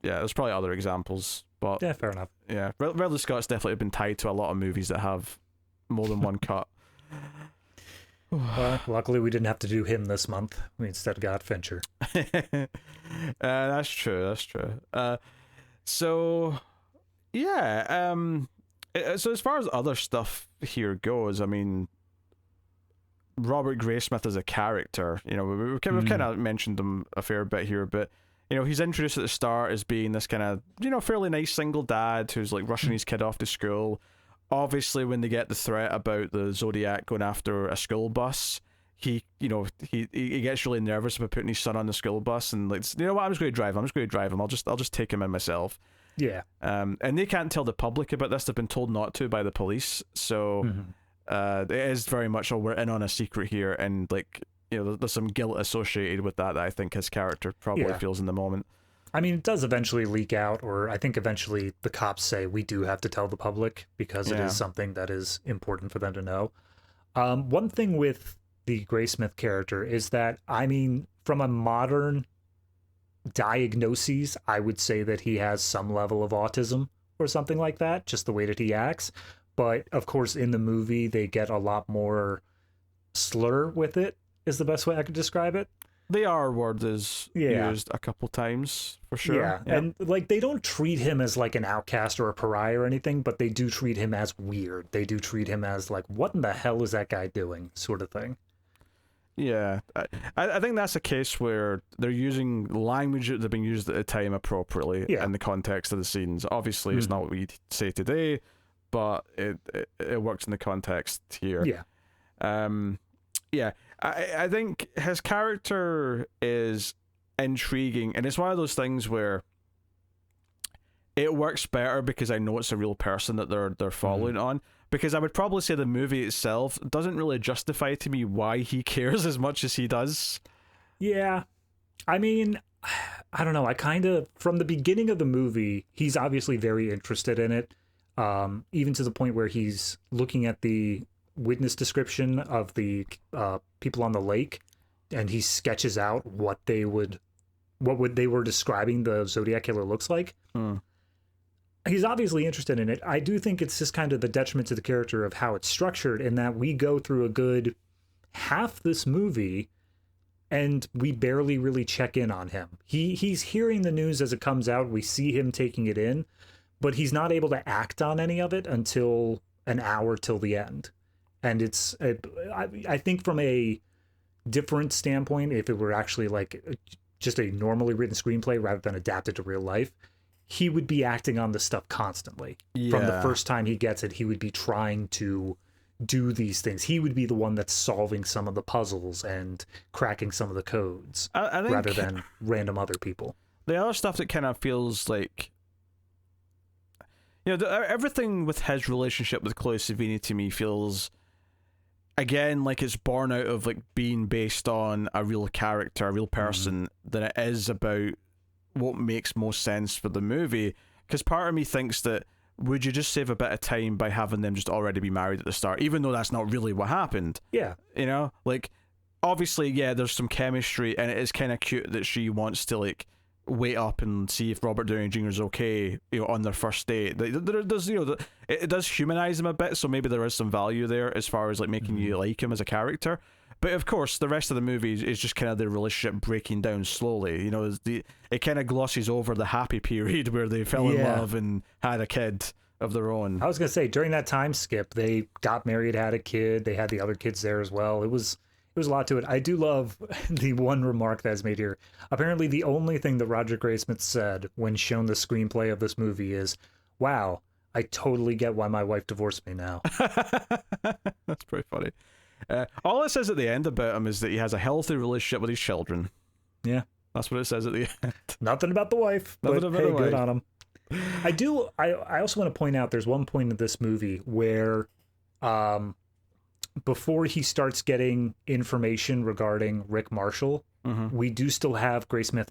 there's probably other examples, but yeah, fair enough. Yeah, Ridley Scott's definitely been tied to a lot of movies that have more than one cut. Luckily, we didn't have to do him this month. We instead got Fincher. That's true. So, yeah. So as far as other stuff here goes, I mean, Robert Graysmith as a character, we've kind of mentioned him a fair bit here, but he's introduced at the start as being this kind of fairly nice single dad who's like rushing his kid off to school. Obviously, when they get the threat about the Zodiac going after a school bus, he gets really nervous about putting his son on the school bus and like, you know what, I'm just going to drive him. I'll just take him in myself. Yeah. And they can't tell the public about this. They've been told not to by the police. So it is very much, we're in on a secret here, and like there's some guilt associated with that I think his character probably feels in the moment. I mean, it does eventually leak out, or I think eventually the cops say we do have to tell the public because it is something that is important for them to know. One thing with the Graysmith character is that, I mean, from a modern diagnoses, I would say that he has some level of autism or something like that, just the way that he acts. But of course, in the movie, they get a lot more slur with it, is the best way I could describe it. The R word is used a couple times, for sure. Yeah, and like they don't treat him as like an outcast or a pariah or anything, but they do treat him as weird. They do treat him as like, what in the hell is that guy doing, sort of thing. Yeah, I think that's a case where they're using language that they've been used at the time appropriately in the context of the scenes. Obviously, it's not what we say today, but it works in the context here. Yeah. I think his character is intriguing, and it's one of those things where it works better because I know it's a real person that they're following on. Because I would probably say the movie itself doesn't really justify to me why he cares as much as he does. Yeah. I mean, I don't know. I kind of, from the beginning of the movie, he's obviously very interested in it. Even to the point where he's looking at the witness description of the people on the lake, and he sketches out what they were describing the Zodiac killer looks like. He's obviously interested in it. I do think it's just kind of the detriment to the character of how it's structured, in that we go through a good half this movie and we barely really check in on him. He's hearing the news as it comes out. We see him taking it in, but he's not able to act on any of it until an hour till the end. And it's, I think from a different standpoint, if it were actually like just a normally written screenplay rather than adapted to real life, he would be acting on this stuff constantly. From the first time he gets it, he would be trying to do these things. He would be the one that's solving some of the puzzles and cracking some of the codes, I think rather than random other people. The other stuff that kind of feels like, everything with his relationship with Chloe Sevigny to me feels, again, like it's born out of like being based on a real character, a real person, than it is about what makes most sense for the movie. Because part of me thinks that, would you just save a bit of time by having them just already be married at the start, even though that's not really what happened? Yeah. Like, obviously, yeah, there's some chemistry, and it is kind of cute that she wants to like wait up and see if Robert Downey Jr. is okay, on their first date. There does, it does humanize him a bit, so maybe there is some value there as far as like making you like him as a character. But of course, the rest of the movie is just kind of their relationship breaking down slowly. It kind of glosses over the happy period where they fell in love and had a kid of their own. I was gonna say, during that time skip, they got married, had a kid. They had the other kids there as well. It was a lot to it. I do love the one remark that's made here. Apparently, the only thing that Roger Graysmith said when shown the screenplay of this movie is, "Wow, I totally get why my wife divorced me now." That's pretty funny. All it says at the end about him is that he has a healthy relationship with his children. Yeah, that's what it says at the end. Nothing about the wife, but hey, good on him. I also want to point out there's one point in this movie where before he starts getting information regarding Rick Marshall, we do still have Graysmith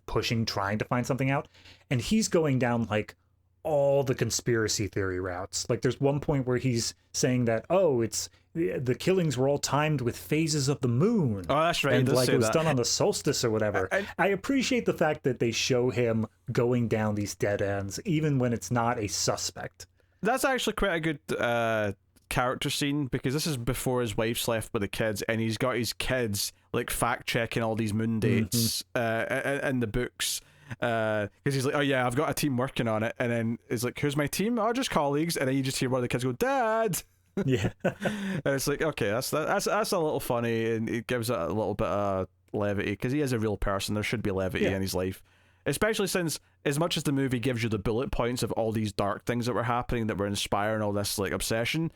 trying to find something out, and he's going down like all the conspiracy theory routes. Like there's one point where he's saying that, it's the killings were all timed with phases of the moon. Oh, that's right. And like it was done on the solstice or whatever. I appreciate the fact that they show him going down these dead ends, even when it's not a suspect. That's actually quite a good character scene, because this is before his wife's left with the kids, and he's got his kids like fact checking all these moon dates in the books. Because he's like, oh yeah, I've got a team working on it, and then it's like, who's my team? Oh, just colleagues. And then you just hear one of the kids go, Dad. Yeah. And it's like, okay, that's a little funny, and it gives it a little bit of levity, because he is a real person. There should be levity in his life, especially since, as much as the movie gives you the bullet points of all these dark things that were happening that were inspiring all this like obsession,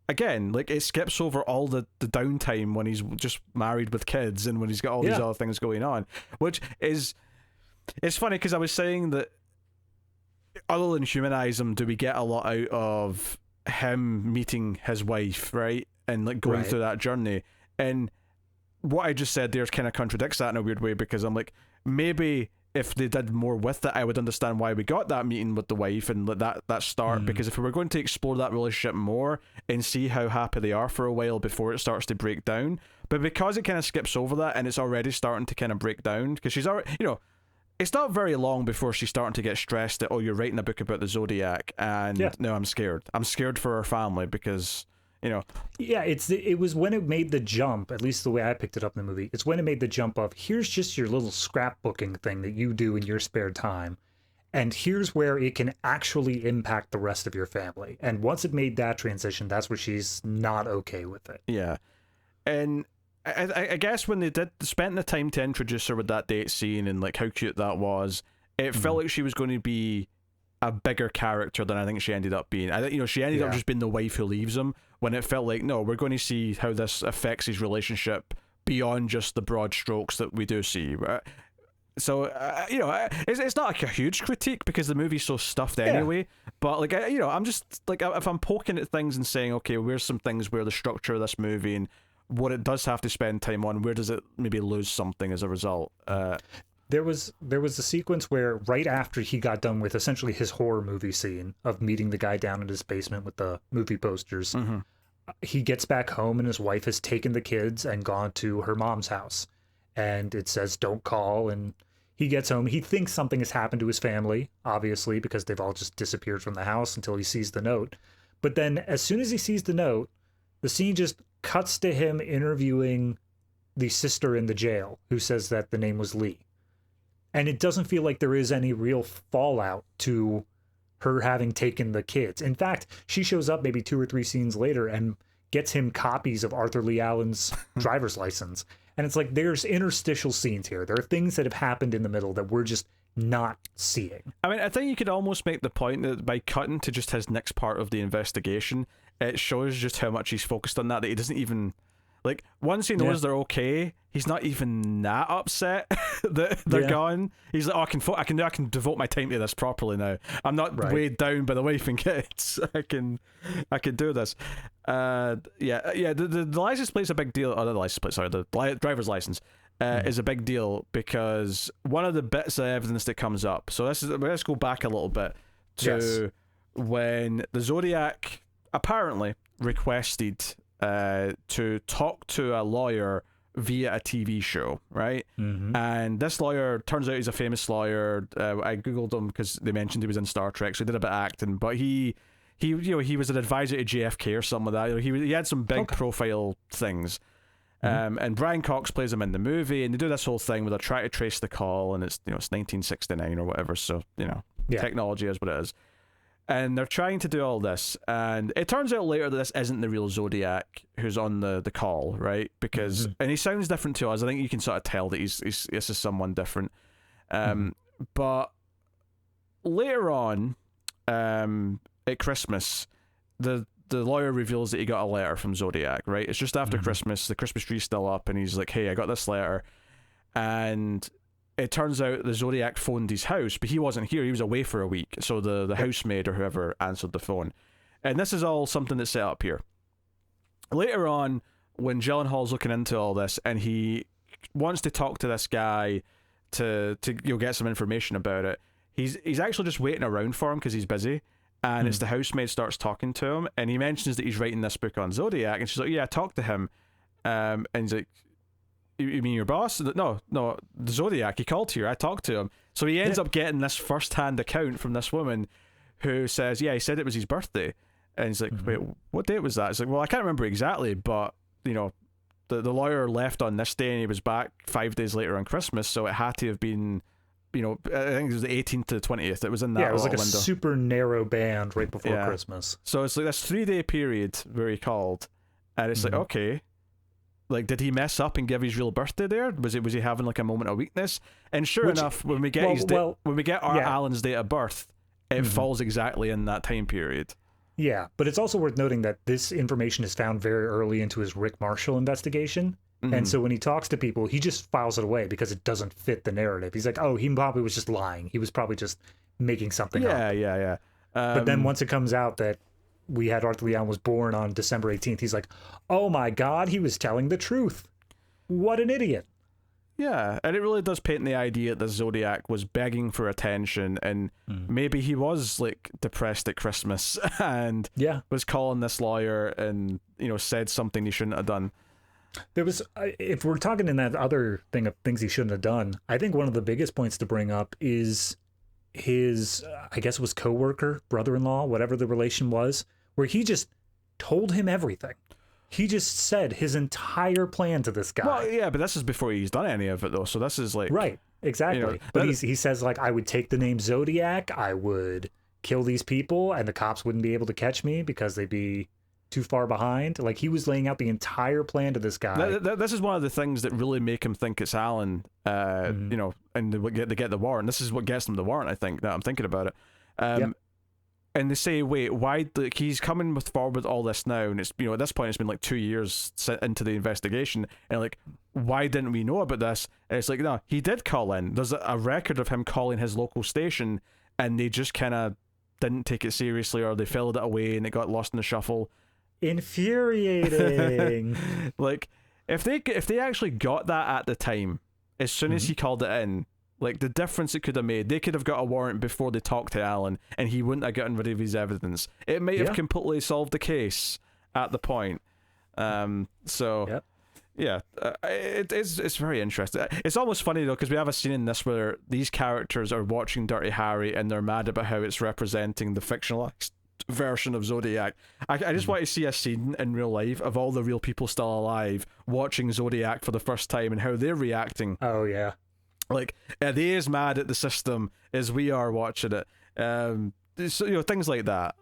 again, like it skips over all the downtime when he's just married with kids and when he's got all these other things going on, which is, it's funny because I was saying that other than humanize him, do we get a lot out of him meeting his wife, right, and like going through that journey? And what I just said there kind of contradicts that in a weird way, because I'm like, maybe if they did more with it, I would understand why we got that meeting with the wife and that start, because if we were going to explore that relationship more and see how happy they are for a while before it starts to break down, but because it kind of skips over that and it's already starting to kind of break down, because she's already, it's not very long before she's starting to get stressed that, oh, you're writing a book about the Zodiac, and no, I'm scared for her family, because it was when it made the jump, at least the way I picked it up in the movie, it's when it made the jump of, here's just your little scrapbooking thing that you do in your spare time, and here's where it can actually impact the rest of your family. And once it made that transition, that's where she's not okay with it. Yeah. And I guess when they spent the time to introduce her with that date scene and like how cute that was, it felt like she was going to be a bigger character than I think she ended up being. She ended up just being the wife who leaves him, when it felt like, no, we're going to see how this affects his relationship beyond just the broad strokes that we do see. So it's not like a huge critique, because the movie's so stuffed anyway. But like I'm just like, if I'm poking at things and saying, okay, where's some things where the structure of this movie and what it does have to spend time on, where does it maybe lose something as a result? There was a sequence where right after he got done with essentially his horror movie scene of meeting the guy down in his basement with the movie posters, he gets back home and his wife has taken the kids and gone to her mom's house, and it says don't call, and he gets home. He thinks something has happened to his family, obviously, because they've all just disappeared from the house, until he sees the note. But then as soon as he sees the note, the scene just cuts to him interviewing the sister in the jail, who says that the name was Lee. And it doesn't feel like there is any real fallout to her having taken the kids. In fact, she shows up maybe 2 or 3 scenes later and gets him copies of Arthur Lee Allen's driver's license. And it's like, there's interstitial scenes here. There are things that have happened in the middle that we're just not seeing. I mean, I think you could almost make the point that by cutting to just his next part of the investigation, it shows just how much he's focused on that he doesn't even, like, once he knows they're okay, he's not even that upset that they're gone. He's like, oh, I can devote my time to this properly now. I'm not weighed down by the wife and kids. I can do this. The license plate's a big deal. Oh, not the license plate, sorry, the driver's license is a big deal, because one of the bits of evidence that comes up. So let's go back a little bit to when the Zodiac apparently requested to talk to a lawyer via a TV show, right? Mm-hmm. And this lawyer, turns out he's a famous lawyer. I googled him because they mentioned he was in Star Trek, so he did a bit of acting. But he he was an advisor to JFK or something like that. He had some big profile things. And Brian Cox plays him in the movie, and they do this whole thing where they try to trace the call, and it's it's 1969 or whatever, so technology is what it is. And they're trying to do all this, and it turns out later that this isn't the real Zodiac who's on the call, right? Because and he sounds different to us. I think you can sort of tell that he's this is someone different. But later on, at Christmas, the lawyer reveals that he got a letter from Zodiac, right? It's just after Christmas, the Christmas tree's still up, and he's like, hey, I got this letter. And it turns out the Zodiac phoned his house, but he wasn't here. He was away for a week. So the housemaid or whoever answered the phone. And this is all something that's set up here. Later on, when Gyllenhaal's looking into all this, and he wants to talk to this guy to get some information about it, he's actually just waiting around for him because he's busy. And it's the housemaid starts talking to him, and he mentions that he's writing this book on Zodiac, and she's like, yeah, talk to him. And he's like, you mean your boss? No, the Zodiac, he called here, I talked to him. So he ends up getting this first-hand account from this woman who says, yeah, he said it was his birthday. And he's like, wait, what date was that? It's like, well, I can't remember exactly, but, the lawyer left on this day, and he was back 5 days later on Christmas, so it had to have been... I think it was the 18th to the 20th. It was in that it was like a window. super narrow band right before Christmas. So it's like this 3-day period where he called, and it's like, okay, like, did he mess up and give his real birthday there? Was he having like a moment of weakness? And sure enough, when we get Alan's date of birth, it falls exactly in that time period. Yeah, but it's also worth noting that this information is found very early into his Rick Marshall investigation. And so when he talks to people, he just files it away because it doesn't fit the narrative. He's like, oh, he probably was just lying. He was probably just making something up. Yeah. But then once it comes out that we had Arthur Leon was born on December 18th, he's like, oh my God, he was telling the truth. What an idiot. Yeah, and it really does paint the idea that Zodiac was begging for attention, and maybe he was like depressed at Christmas and was calling this lawyer and, said something he shouldn't have done. There was, if we're talking in that other thing of things he shouldn't have done, I think one of the biggest points to bring up is his, I guess it was coworker, brother-in-law, whatever the relation was, where he just told him everything. He just said his entire plan to this guy. Well, yeah, but this is before he's done any of it, though. So this is like... Right, exactly. But he says, like, I would take the name Zodiac, I would kill these people, and the cops wouldn't be able to catch me because they'd be... too far behind. Like, he was laying out the entire plan to this guy. This is one of the things that really make him think it's Alan, and they get the warrant. This is what gets them the warrant, I think, now I'm thinking about it. And they say, wait, why, he's coming forward with all this now, and it's, at this point it's been like 2 years into the investigation, and like, why didn't we know about this? And it's like, no, he did call in. There's a record of him calling his local station, and they just kind of didn't take it seriously, or they filled it away and it got lost in the shuffle. Infuriating. Like, if they actually got that at the time, as soon as he called it in, like, the difference it could have made, they could have got a warrant before they talked to Alan, and he wouldn't have gotten rid of his evidence. It might have completely solved the case at the point. It's very interesting. It's almost funny though, because we have a scene in this where these characters are watching Dirty Harry and they're mad about how it's representing the fictionalized version of Zodiac. I just want to see a scene in real life of all the real people still alive watching Zodiac for the first time and how they're reacting. Oh yeah, like, are they as mad at the system as we are watching it? So, things like that.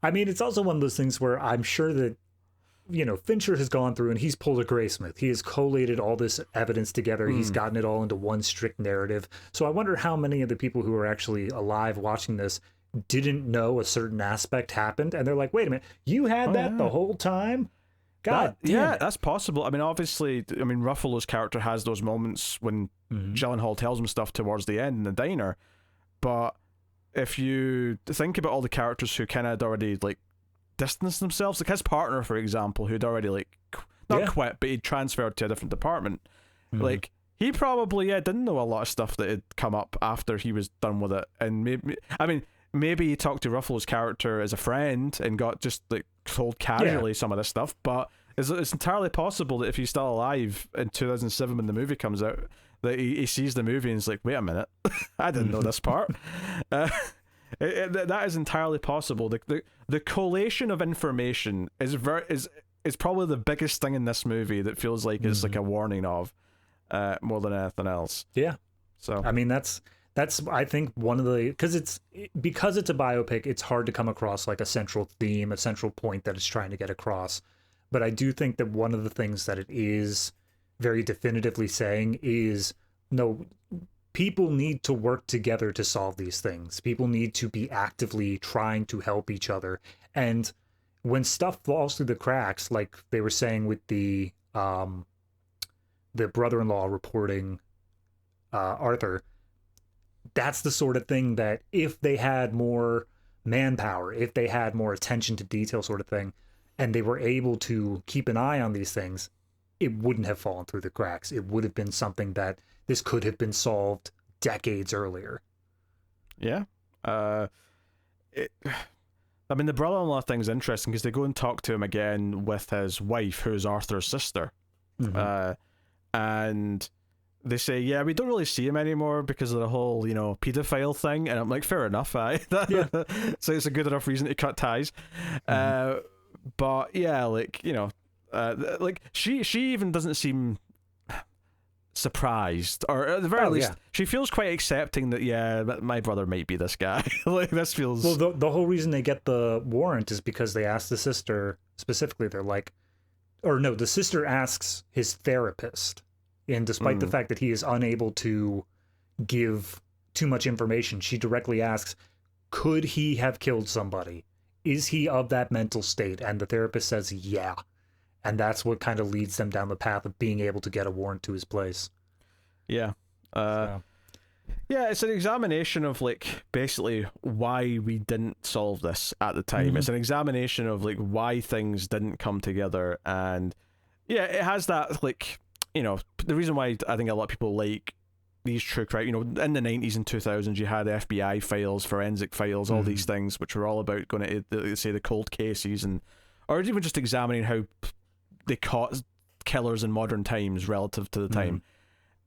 I mean, it's also one of those things where I'm sure that Fincher has gone through and he's pulled a Graysmith. He has collated all this evidence together. He's gotten it all into one strict narrative. So I wonder how many of the people who are actually alive watching this didn't know a certain aspect happened, and they're like, wait a minute, you had that the whole time? God damn it. That's possible. I mean, obviously, Ruffalo's character has those moments when Gyllenhaal tells him stuff towards the end in the diner, but if you think about all the characters who kind of had already, like, distanced themselves, like his partner, for example, who'd already, like, not quit, but he'd transferred to a different department, like, he probably, didn't know a lot of stuff that had come up after he was done with it, and maybe he talked to Ruffalo's character as a friend and got just, like, told casually some of this stuff, but it's entirely possible that if he's still alive in 2007 when the movie comes out, that he sees the movie and is like, wait a minute, I didn't know this part. That is entirely possible. The collation of information is probably the biggest thing in this movie that feels like it's like a warning of, more than anything else. Yeah. So I mean, that's I think one of the, because it's a biopic, it's hard to come across like a central theme, a central point that it's trying to get across. But I do think that one of the things that it is very definitively saying is, no, people need to work together to solve these things. People need to be actively trying to help each other. And when stuff falls through the cracks, like they were saying with the brother-in-law reporting Arthur, that's the sort of thing that if they had more manpower, if they had more attention to detail sort of thing, and they were able to keep an eye on these things, it wouldn't have fallen through the cracks. It would have been something that this could have been solved decades earlier. Yeah. I mean, the brother-in-law thing's interesting because they go and talk to him again with his wife, who's Arthur's sister. And they say, yeah, we don't really see him anymore because of the whole, pedophile thing. And I'm like, fair enough, So it's a good enough reason to cut ties. But yeah, like, like she even doesn't seem surprised, or at the very least, she feels quite accepting that, yeah, my brother might be this guy. Like, this feels... Well, the whole reason they get the warrant is because they ask the sister specifically, they're like, or no, the sister asks his therapist, and despite the fact that he is unable to give too much information, she directly asks, could he have killed somebody? Is he of that mental state? And the therapist says, yeah. And that's what kind of leads them down the path of being able to get a warrant to his place. Yeah. Yeah, it's an examination of, like, basically why we didn't solve this at the time. It's an examination of, like, why things didn't come together. And, yeah, it has that, like, the reason why I think a lot of people like these true crime, in the 90s and 2000s, you had FBI files, forensic files, all these things, which were all about going to, say, the cold cases, or even just examining how they caught killers in modern times relative to the time.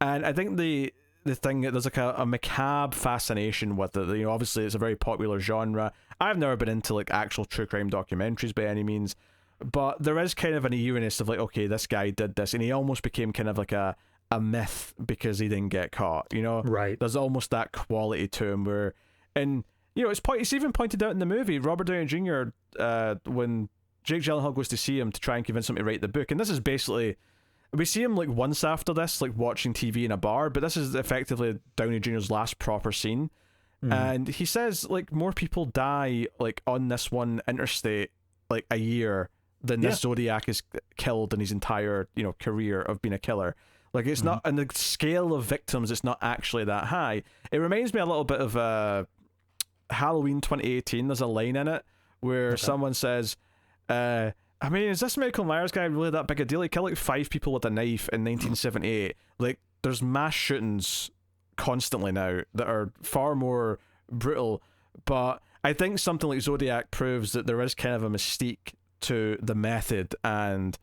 And I think the thing, there's like a macabre fascination with it. Obviously it's a very popular genre. I've never been into like actual true crime documentaries by any means, but there is kind of an eeriness of like, okay, this guy did this, and he almost became kind of like a myth because he didn't get caught. Right? There's almost that quality to him where, and it's even pointed out in the movie. Robert Downey Jr. When Jake Gyllenhaal goes to see him to try and convince him to write the book, and this is basically, we see him like once after this, like watching TV in a bar, but this is effectively Downey Jr.'s last proper scene. And he says like more people die like on this one interstate like a year than this Zodiac is killed in his entire career of being a killer. Like, it's not, and the scale of victims, it's not actually that high. It reminds me a little bit of Halloween 2018. There's a line in it where someone says, I mean, is this Michael Myers guy really that big a deal? He killed like 5 people with a knife in 1978. Like, there's mass shootings constantly now that are far more brutal. But I think something like Zodiac proves that there is kind of a mystique to the method, and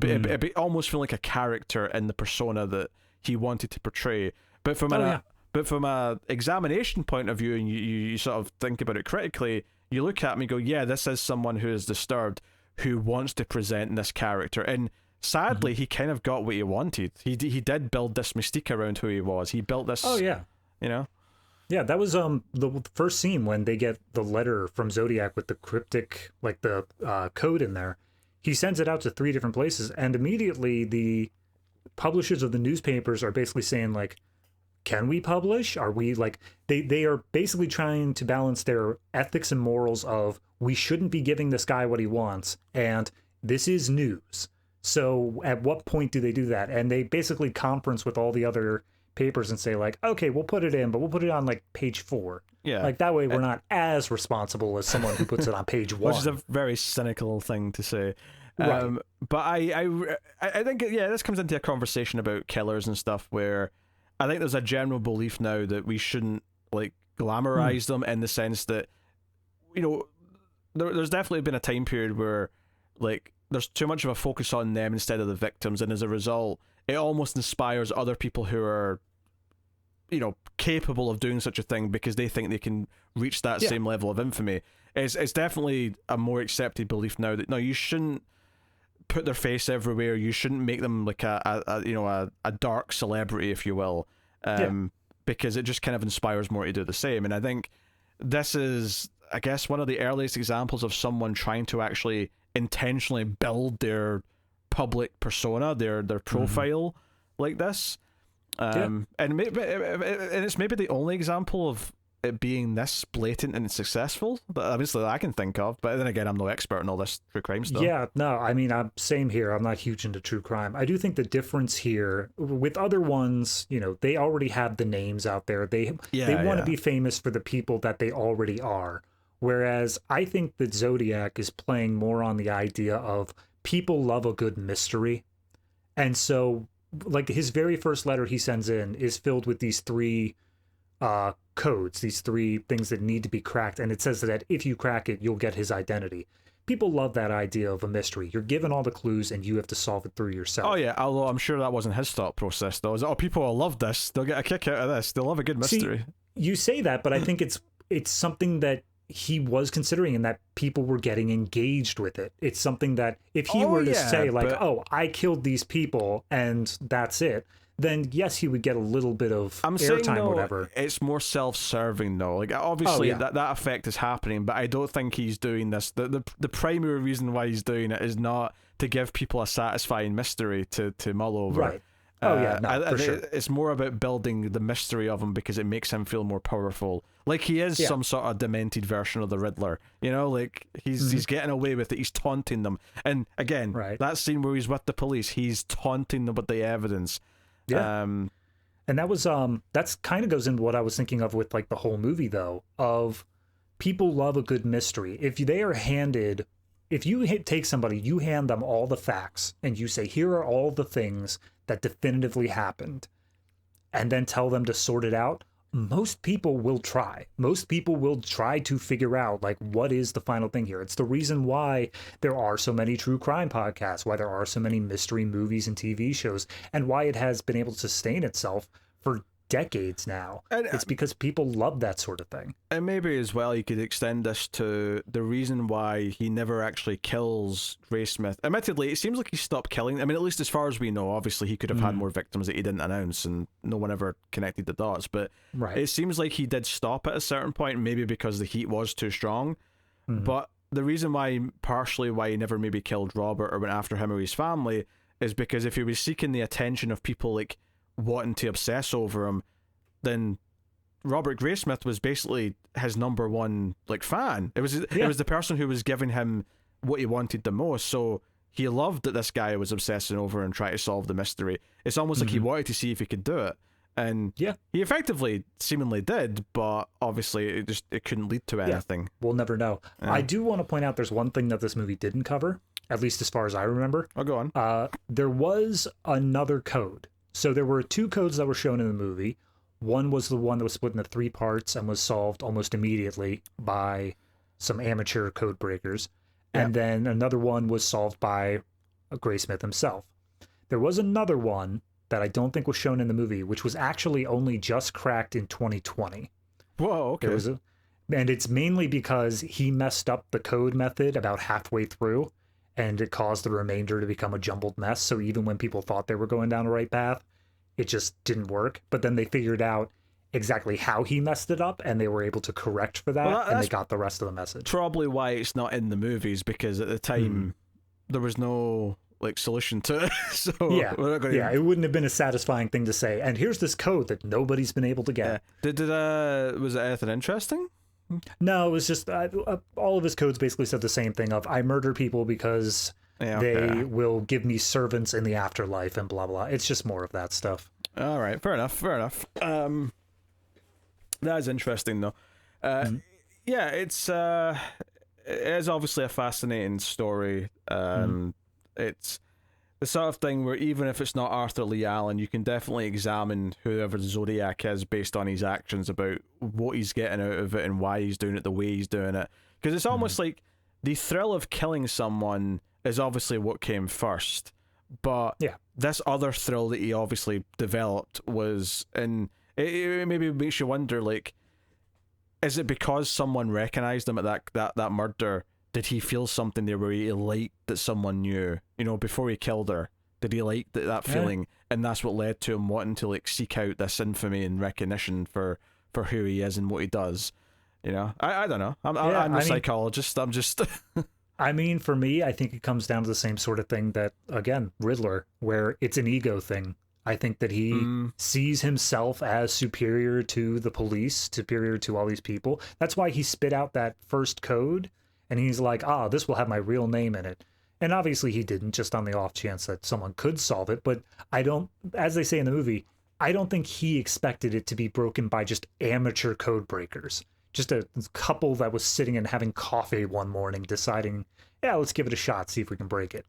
it almost feel like a character in the persona that he wanted to portray. But from a examination point of view, and you sort of think about it critically, you look at him and go, yeah, this is someone who is disturbed, who wants to present this character. And sadly, he kind of got what he wanted. He did build this mystique around who he was. He built this... Oh, yeah. Yeah, that was the first scene when they get the letter from Zodiac with the cryptic, like the code in there. He sends it out to 3 different places, and immediately the publishers of the newspapers are basically saying, like, can we publish? Are we, like... They are basically trying to balance their ethics and morals of, we shouldn't be giving this guy what he wants, and this is news. So at what point do they do that? And they basically conference with all the other papers and say, like, okay, we'll put it in, but we'll put it on, like, page 4. Yeah. Like, that way we're not as responsible as someone who puts it on page 1. Which is a very cynical thing to say. Right. But I think, yeah, this comes into a conversation about killers and stuff where I think there's a general belief now that we shouldn't, like, glamorize them, in the sense that, there's definitely been a time period where, like, there's too much of a focus on them instead of the victims, and as a result, it almost inspires other people who are, capable of doing such a thing because they think they can reach that same level of infamy. It's definitely a more accepted belief now that no, you shouldn't put their face everywhere. You shouldn't make them like a dark celebrity, if you will, because it just kind of inspires more to do the same. And I think this is, I guess, one of the earliest examples of someone trying to actually intentionally build their public persona, their profile like this. And it's maybe the only example of it being this blatant and successful that obviously I can think of, but then again, I'm no expert in all this true crime stuff. Yeah, no, I mean, I'm same here. I'm not huge into true crime. I do think the difference here with other ones, they already have the names out there. They want to be famous for the people that they already are. Whereas I think that Zodiac is playing more on the idea of people love a good mystery. And so, like, his very first letter he sends in is filled with these three codes, these three things that need to be cracked, and it says that if you crack it, you'll get his identity. People love that idea of a mystery. You're given all the clues and you have to solve it through yourself. Oh yeah, although I'm sure that wasn't his thought process though. People will love this, they'll get a kick out of this, they'll love a good mystery. See, you say that, but I think it's something that he was considering and that people were getting engaged with it. It's something that if he were to say like, I killed these people and that's it, then yes, he would get a little bit of airtime or whatever. It's more self-serving though. Like obviously that effect is happening, but I don't think he's doing this. The primary reason why he's doing it is not to give people a satisfying mystery to mull over. Right. For sure. It's more about building the mystery of him because it makes him feel more powerful. Like he is some sort of demented version of the Riddler. Like he's getting away with it. He's taunting them. And again, that scene where he's with the police, he's taunting them with the evidence. Yeah. And that was that's kind of goes into what I was thinking of with like the whole movie though, of people love a good mystery. If you take somebody, you hand them all the facts and you say, here are all the things that definitively happened, and then tell them to sort it out, most people will try. Most people will try to figure out, like, what is the final thing here? It's the reason why there are so many true crime podcasts, why there are so many mystery movies and TV shows, and why it has been able to sustain itself for decades now. And it's because people love that sort of thing. And maybe as well you could extend this to the reason why he never actually kills Graysmith. Admittedly, it seems like he stopped killing. I mean, at least as far as we know, obviously he could have had more victims that he didn't announce and no one ever connected the dots, but it seems like he did stop at a certain point, maybe because the heat was too strong. But the reason partially why he never maybe killed Robert or went after him or his family is because if he was seeking the attention of people like wanting to obsess over him, then Robert Graysmith was basically his number one like fan. It was the person who was giving him what he wanted the most. So he loved that this guy was obsessing over and trying to solve the mystery. It's almost like he wanted to see if he could do it, and he effectively seemingly did, but obviously it couldn't lead to anything. We'll never know. I do want to point out there's one thing that this movie didn't cover, at least as far as I remember. Oh, go on. There was another code. So there were two codes that were shown in the movie. One was the one that was split into 3 parts and was solved almost immediately by some amateur code breakers. And then another one was solved by Graysmith himself. There was another one that I don't think was shown in the movie, which was actually only just cracked in 2020. Whoa, okay. And it's mainly because he messed up the code method about halfway through, and it caused the remainder to become a jumbled mess. So even when people thought they were going down the right path, it just didn't work. But then they figured out exactly how he messed it up, and they were able to correct for that, and they got the rest of the message. Probably why it's not in the movies, because at the time there was no like solution to it. So it wouldn't have been a satisfying thing to say. And here's this code that nobody's been able to get. Was it anything interesting? No, it was just all of his codes basically said the same thing of I murder people because they will give me servants in the afterlife and blah blah. It's just more of that stuff. All right, fair enough. That is interesting though. Yeah, it is obviously a fascinating story. It's the sort of thing where even if it's not Arthur Lee Allen, you can definitely examine whoever Zodiac is based on his actions about what he's getting out of it and why he's doing it the way he's doing it. Because it's almost like the thrill of killing someone is obviously what came first. But this other thrill that he obviously developed was, and it maybe makes you wonder, like, is it because someone recognized him at that murder? Did he feel something there where he liked that someone knew, before he killed her? Did he like that feeling? And that's what led to him wanting to, like, seek out this infamy and recognition for who he is and what he does. I don't know. I'm a psychologist. I'm just... I mean, for me, I think it comes down to the same sort of thing that, again, Riddler, where it's an ego thing. I think that he sees himself as superior to the police, superior to all these people. That's why he spit out that first code, and he's like, this will have my real name in it. And obviously he didn't, just on the off chance that someone could solve it. But I don't, as they say in the movie, I don't think he expected it to be broken by just amateur code breakers. Just a couple that was sitting and having coffee one morning deciding, let's give it a shot, see if we can break it.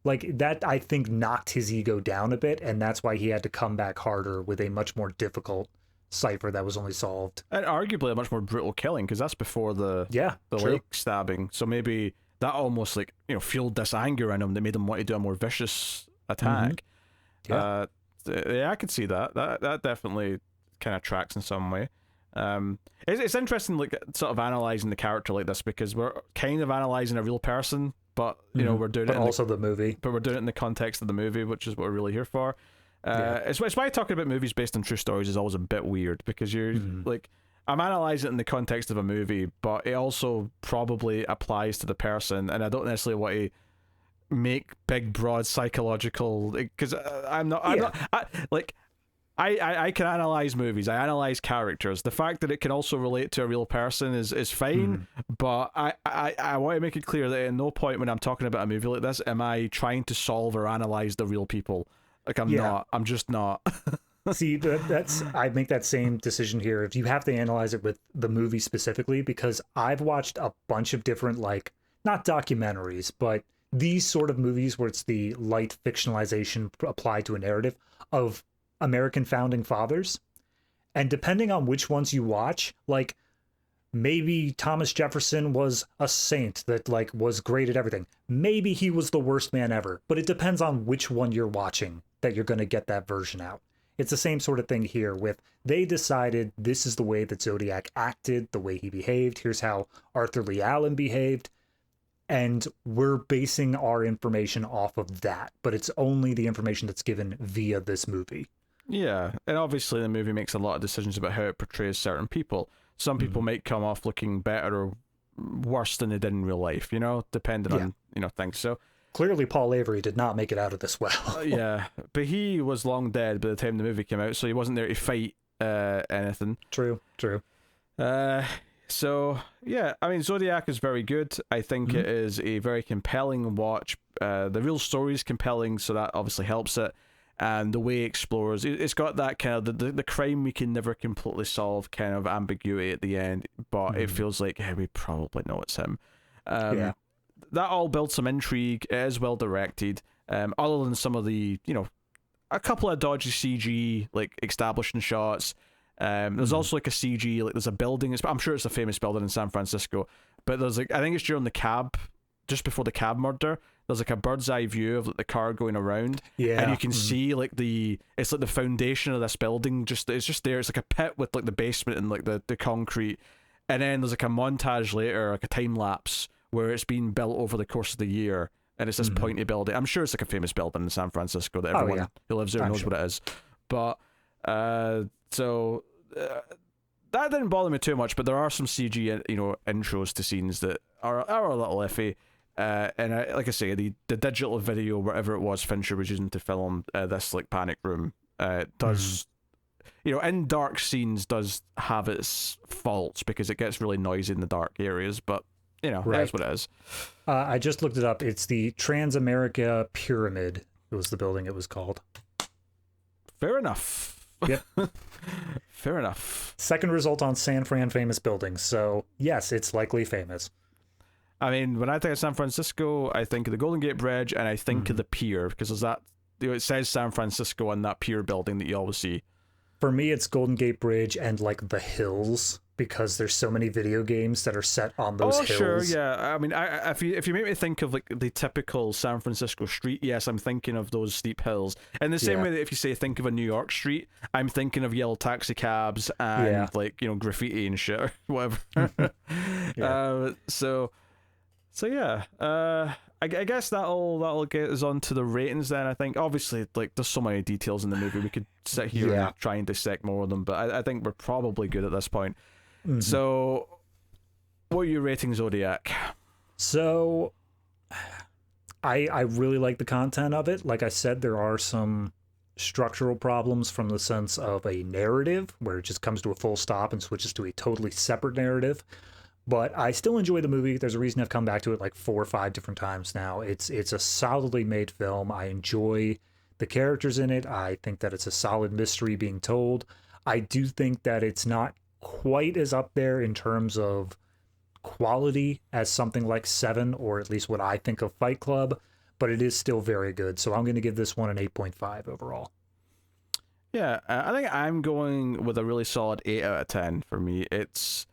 Like, that, I think, knocked his ego down a bit, and that's why he had to come back harder with a much more difficult cipher that was only solved. And arguably a much more brutal killing, because that's before the leg stabbing. So maybe that almost, like, fueled this anger in him that made him want to do a more vicious attack. I could see that. That definitely kind of tracks in some way. It's interesting, like, sort of analyzing the character like this, because we're kind of analyzing a real person, but we're doing it also the movie. But we're doing it in the context of the movie, which is what we're really here for. It's why talking about movies based on true stories is always a bit weird, because you're like, I'm analyzing it in the context of a movie, but it also probably applies to the person, and I don't necessarily want to make big, broad psychological, because I can analyze movies. I analyze characters. The fact that it can also relate to a real person is fine, but I want to make it clear that at no point when I'm talking about a movie like this am I trying to solve or analyze the real people. Like, I'm not. I'm just not. See, that's I make that same decision here. If you have to analyze it with the movie specifically, because I've watched a bunch of different, like, not documentaries, but these sort of movies where it's the light fictionalization applied to a narrative of American founding fathers, and depending on which ones you watch, like, maybe Thomas Jefferson was a saint that, like, was great at everything. Maybe he was the worst man ever, but it depends on which one you're watching that you're going to get that version out. It's the same sort of thing here with, they decided this is the way that Zodiac acted, the way he behaved, here's how Arthur Lee Allen behaved, and we're basing our information off of that, but it's only the information that's given via this movie. Yeah, and obviously the movie makes a lot of decisions about how it portrays certain people. Some people might come off looking better or worse than they did in real life, depending on, things. So clearly Paul Avery did not make it out of this well. Yeah, but he was long dead by the time the movie came out, so he wasn't there to fight anything. True. So, yeah, I mean, Zodiac is very good. I think it is a very compelling watch. The real story is compelling, so that obviously helps it. And the way it explores, it's got that kind of the crime we can never completely solve kind of ambiguity at the end, but it feels like, hey, we probably know it's him. That all builds some intrigue. It is well directed. Other than some of the, a couple of dodgy CG, like, establishing shots. There's also, like, a CG, like, there's a building. I'm sure it's a famous building in San Francisco, but there's, like, I think it's during the cab, just before the cab murder. There's, like, a bird's eye view of, like, the car going around, and you can see, like, it's like the foundation of this building. It's just there. It's like a pit with, like, the basement and, like, the concrete, and then there's, like, a montage later, like a time lapse where it's been built over the course of the year, and it's this pointy building. I'm sure it's like a famous building in San Francisco that everyone who lives there knows what it is. But so that didn't bother me too much. But there are some CG, intros to scenes that are a little iffy. And like I say, the digital video, whatever it was Fincher was using to film this, like, panic room, does, in dark scenes does have its faults because it gets really noisy in the dark areas, but, that's what it is. I just looked it up. It's the Transamerica Pyramid. It was the building it was called. Fair enough. Yep. Fair enough. Second result on San Fran famous buildings, so yes, it's likely famous. I mean, when I think of San Francisco, I think of the Golden Gate Bridge, and I think of the pier, because there's that, it says San Francisco on that pier building that you always see. For me, it's Golden Gate Bridge and like the hills, because there's so many video games that are set on those hills. Sure, yeah. I mean, if you make me think of like the typical San Francisco street, yes, I'm thinking of those steep hills. In the same way that if you say think of a New York street, I'm thinking of yellow taxi cabs and like, you know, graffiti and shit or whatever. So yeah. I guess that'll get us on to the ratings then. I think obviously like there's so many details in the movie, we could sit here and try and dissect more of them, but I think we're probably good at this point. So what are you rating Zodiac? So I really like the content of it. Like I said, there are some structural problems from the sense of a narrative where it just comes to a full stop and switches to a totally separate narrative. But I still enjoy the movie. There's a reason I've come back to it like 4 or 5 different times now. It's a solidly made film. I enjoy the characters in it. I think that it's a solid mystery being told. I do think that it's not quite as up there in terms of quality as something like Seven, or at least what I think of Fight Club, but it is still very good. So I'm going to give this one an 8.5 overall. Yeah, I think I'm going with a really solid 8 out of 10 for me. It's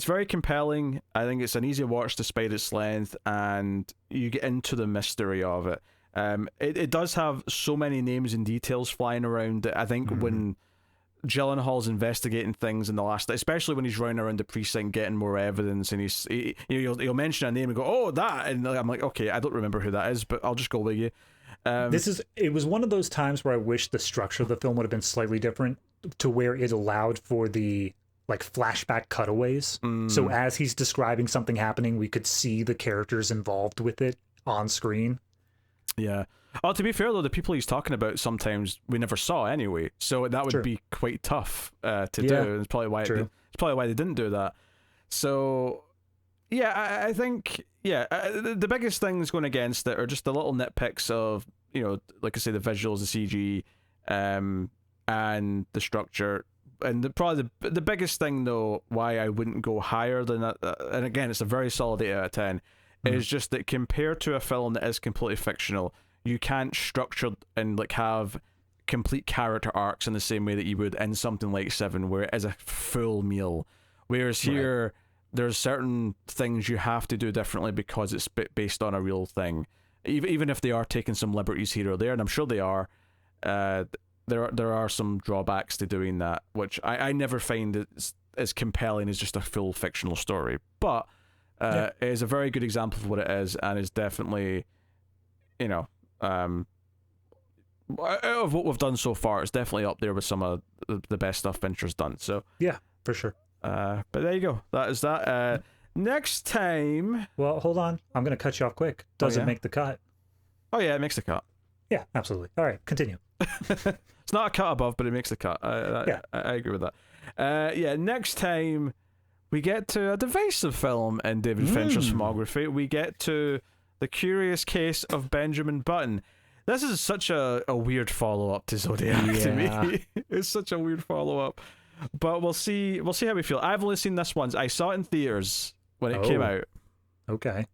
very compelling. I think it's an easy watch despite its length, and you get into the mystery of it. It does have so many names and details flying around that I think when Gyllenhaal's investigating things in the last, especially when he's running around the precinct getting more evidence, and he'll mention a name and go, "Oh, that," and I'm like, "Okay, I don't remember who that is, but I'll just go with you." It was one of those times where I wish the structure of the film would have been slightly different, to where it allowed for the like flashback cutaways. So as he's describing something happening, we could see the characters involved with it on screen. Yeah. Oh, to be fair though, the people he's talking about sometimes we never saw anyway, so that would be quite tough to do. It's probably why they didn't do that. So yeah, I think the biggest things going against it are just the little nitpicks of, you know, like I say, the visuals, the CG, and the structure. And probably the biggest thing though, why I wouldn't go higher than that, and again it's a very solid 8 out of 10, is just that compared to a film that is completely fictional, you can't structure and like have complete character arcs in the same way that you would in something like Seven, where it is a full meal. Whereas here, there's certain things you have to do differently because it's based on a real thing, even if they are taking some liberties here or there, and I'm sure they are. There are some drawbacks to doing that, which I never find as compelling as just a full fictional story. But it is a very good example of what it is, and is definitely, you know, of what we've done so far, it's definitely up there with some of the best stuff Fincher's done. So yeah, for sure. But there you go. That is that. Next time. Well, hold on. I'm going to cut you off quick. Does it make the cut? Oh yeah, it makes the cut. Yeah, absolutely. All right, continue. It's not a cut above, but it makes the cut. I agree with that. Next time we get to a divisive film in David Fincher's filmography. We get to The Curious Case of Benjamin Button. This is such a weird follow-up to Zodiac to me. It's such a weird follow-up. But we'll see how we feel. I've only seen this once. I saw it in theaters when it came out. Okay.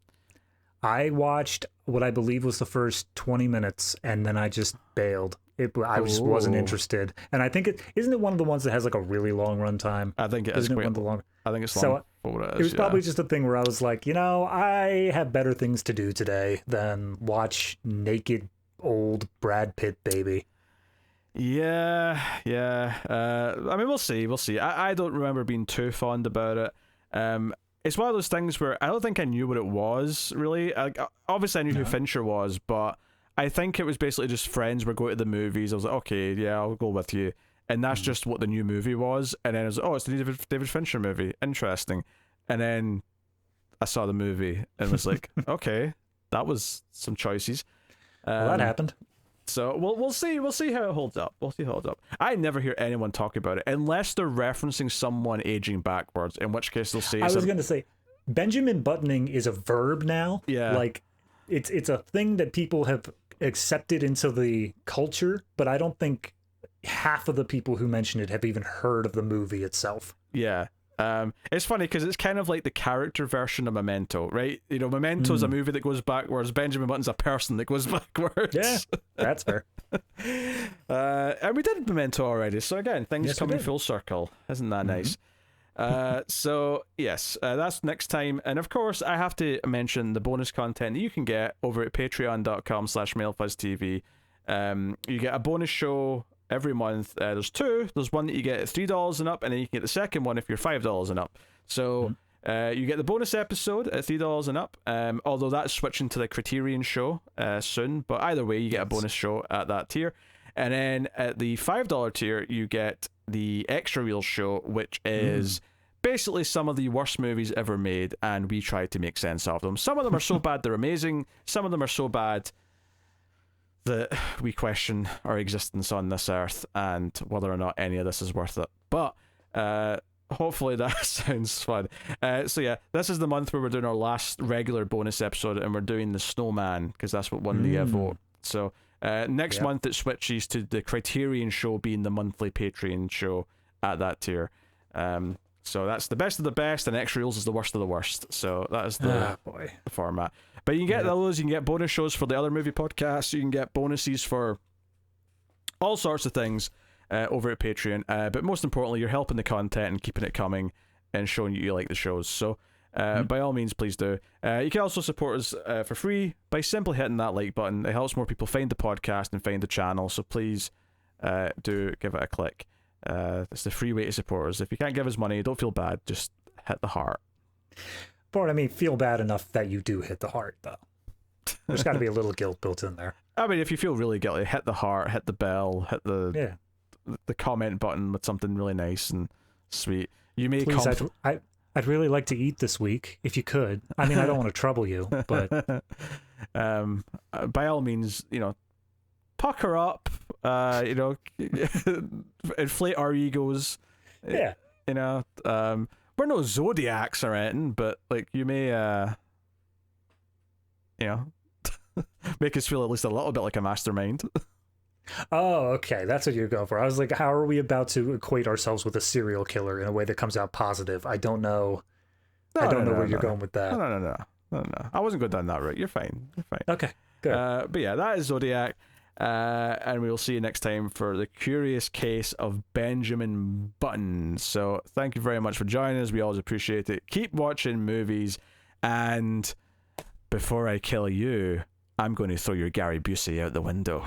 I watched what I believe was the first 20 minutes, and then I just bailed. I just wasn't interested. And I think isn't it one of the ones that has like a really long runtime? I think it is. Isn't it one of the long? I think it's long. So for what it was probably just a thing where I was like, you know, I have better things to do today than watch naked old Brad Pitt baby. Yeah. I mean, we'll see. I don't remember being too fond about it. It's one of those things where I don't think I knew what it was, really. Obviously, I knew who Fincher was, but I think it was basically just friends were going to the movies. I was like, okay, yeah, I'll go with you. And that's just what the new movie was. And then I was like, oh, it's the David Fincher movie. Interesting. And then I saw the movie and was like, okay, that was some choices. Well, that happened. So we'll see how it holds up. I never hear anyone talk about it unless they're referencing someone aging backwards, in which case they'll say I was going to say Benjamin Buttoning is a verb now. Yeah. Like it's a thing that people have accepted into the culture, but I don't think half of the people who mention it have even heard of the movie itself. Yeah. It's funny because it's kind of like the character version of Memento, right? You know, Memento is a movie that goes backwards. Benjamin Button's a person that goes backwards. Yeah, that's fair. And we did Memento already, so again, things coming full circle. Isn't that nice? So yes, that's next time. And of course, I have to mention the bonus content that you can get over at patreon.com/MailFuzzTV. You get a bonus show every month. There's two. There's one that you get at $3 and up, and then you can get the second one if you're $5 and up. So you get the bonus episode at $3 and up, although that's switching to the Criterion show soon. But either way, you get a bonus show at that tier. And then at the $5 tier, you get the Extra Reel show, which is basically some of the worst movies ever made, and we try to make sense of them. Some of them are so bad they're amazing. Some of them are so bad that we question our existence on this earth and whether or not any of this is worth it. But hopefully that sounds fun. So yeah, this is the month where we're doing our last regular bonus episode, and we're doing the Snowman because that's what won the vote. So next month it switches to the Criterion show being the monthly Patreon show at that tier. So that's the best of the best, and Extra Reels is the worst of the worst. So that is the format. But you can get those, you can get bonus shows for the other movie podcasts, you can get bonuses for all sorts of things over at Patreon. But most importantly, you're helping the content and keeping it coming and showing you like the shows. So by all means, please do. You can also support us for free by simply hitting that like button. It helps more people find the podcast and find the channel. So please do give it a click. It's the free way to support us. If you can't give us money, don't feel bad. Just hit the heart. But I mean, feel bad enough that you do hit the heart, though. There's got to be a little guilt built in there. I mean, if you feel really guilty, hit the heart, hit the bell, hit the comment button with something really nice and sweet. You may please. I'd really like to eat this week, if you could. I mean, I don't want to trouble you, but by all means, you know, pucker up. You know, inflate our egos. Yeah. You know, we're no Zodiacs or anything, but like you may, you know, make us feel at least a little bit like a mastermind. Oh, okay. That's what you're going for. I was like, how are we about to equate ourselves with a serial killer in a way that comes out positive? I don't know. I don't know where you're going with that. No. I wasn't going down that route. You're fine. Okay, good. But yeah, that is Zodiac. And we will see you next time for the curious case of Benjamin Button. So thank you very much for joining us. We always appreciate it. Keep watching movies, and before I kill you, I'm going to throw your Gary Busey out the window.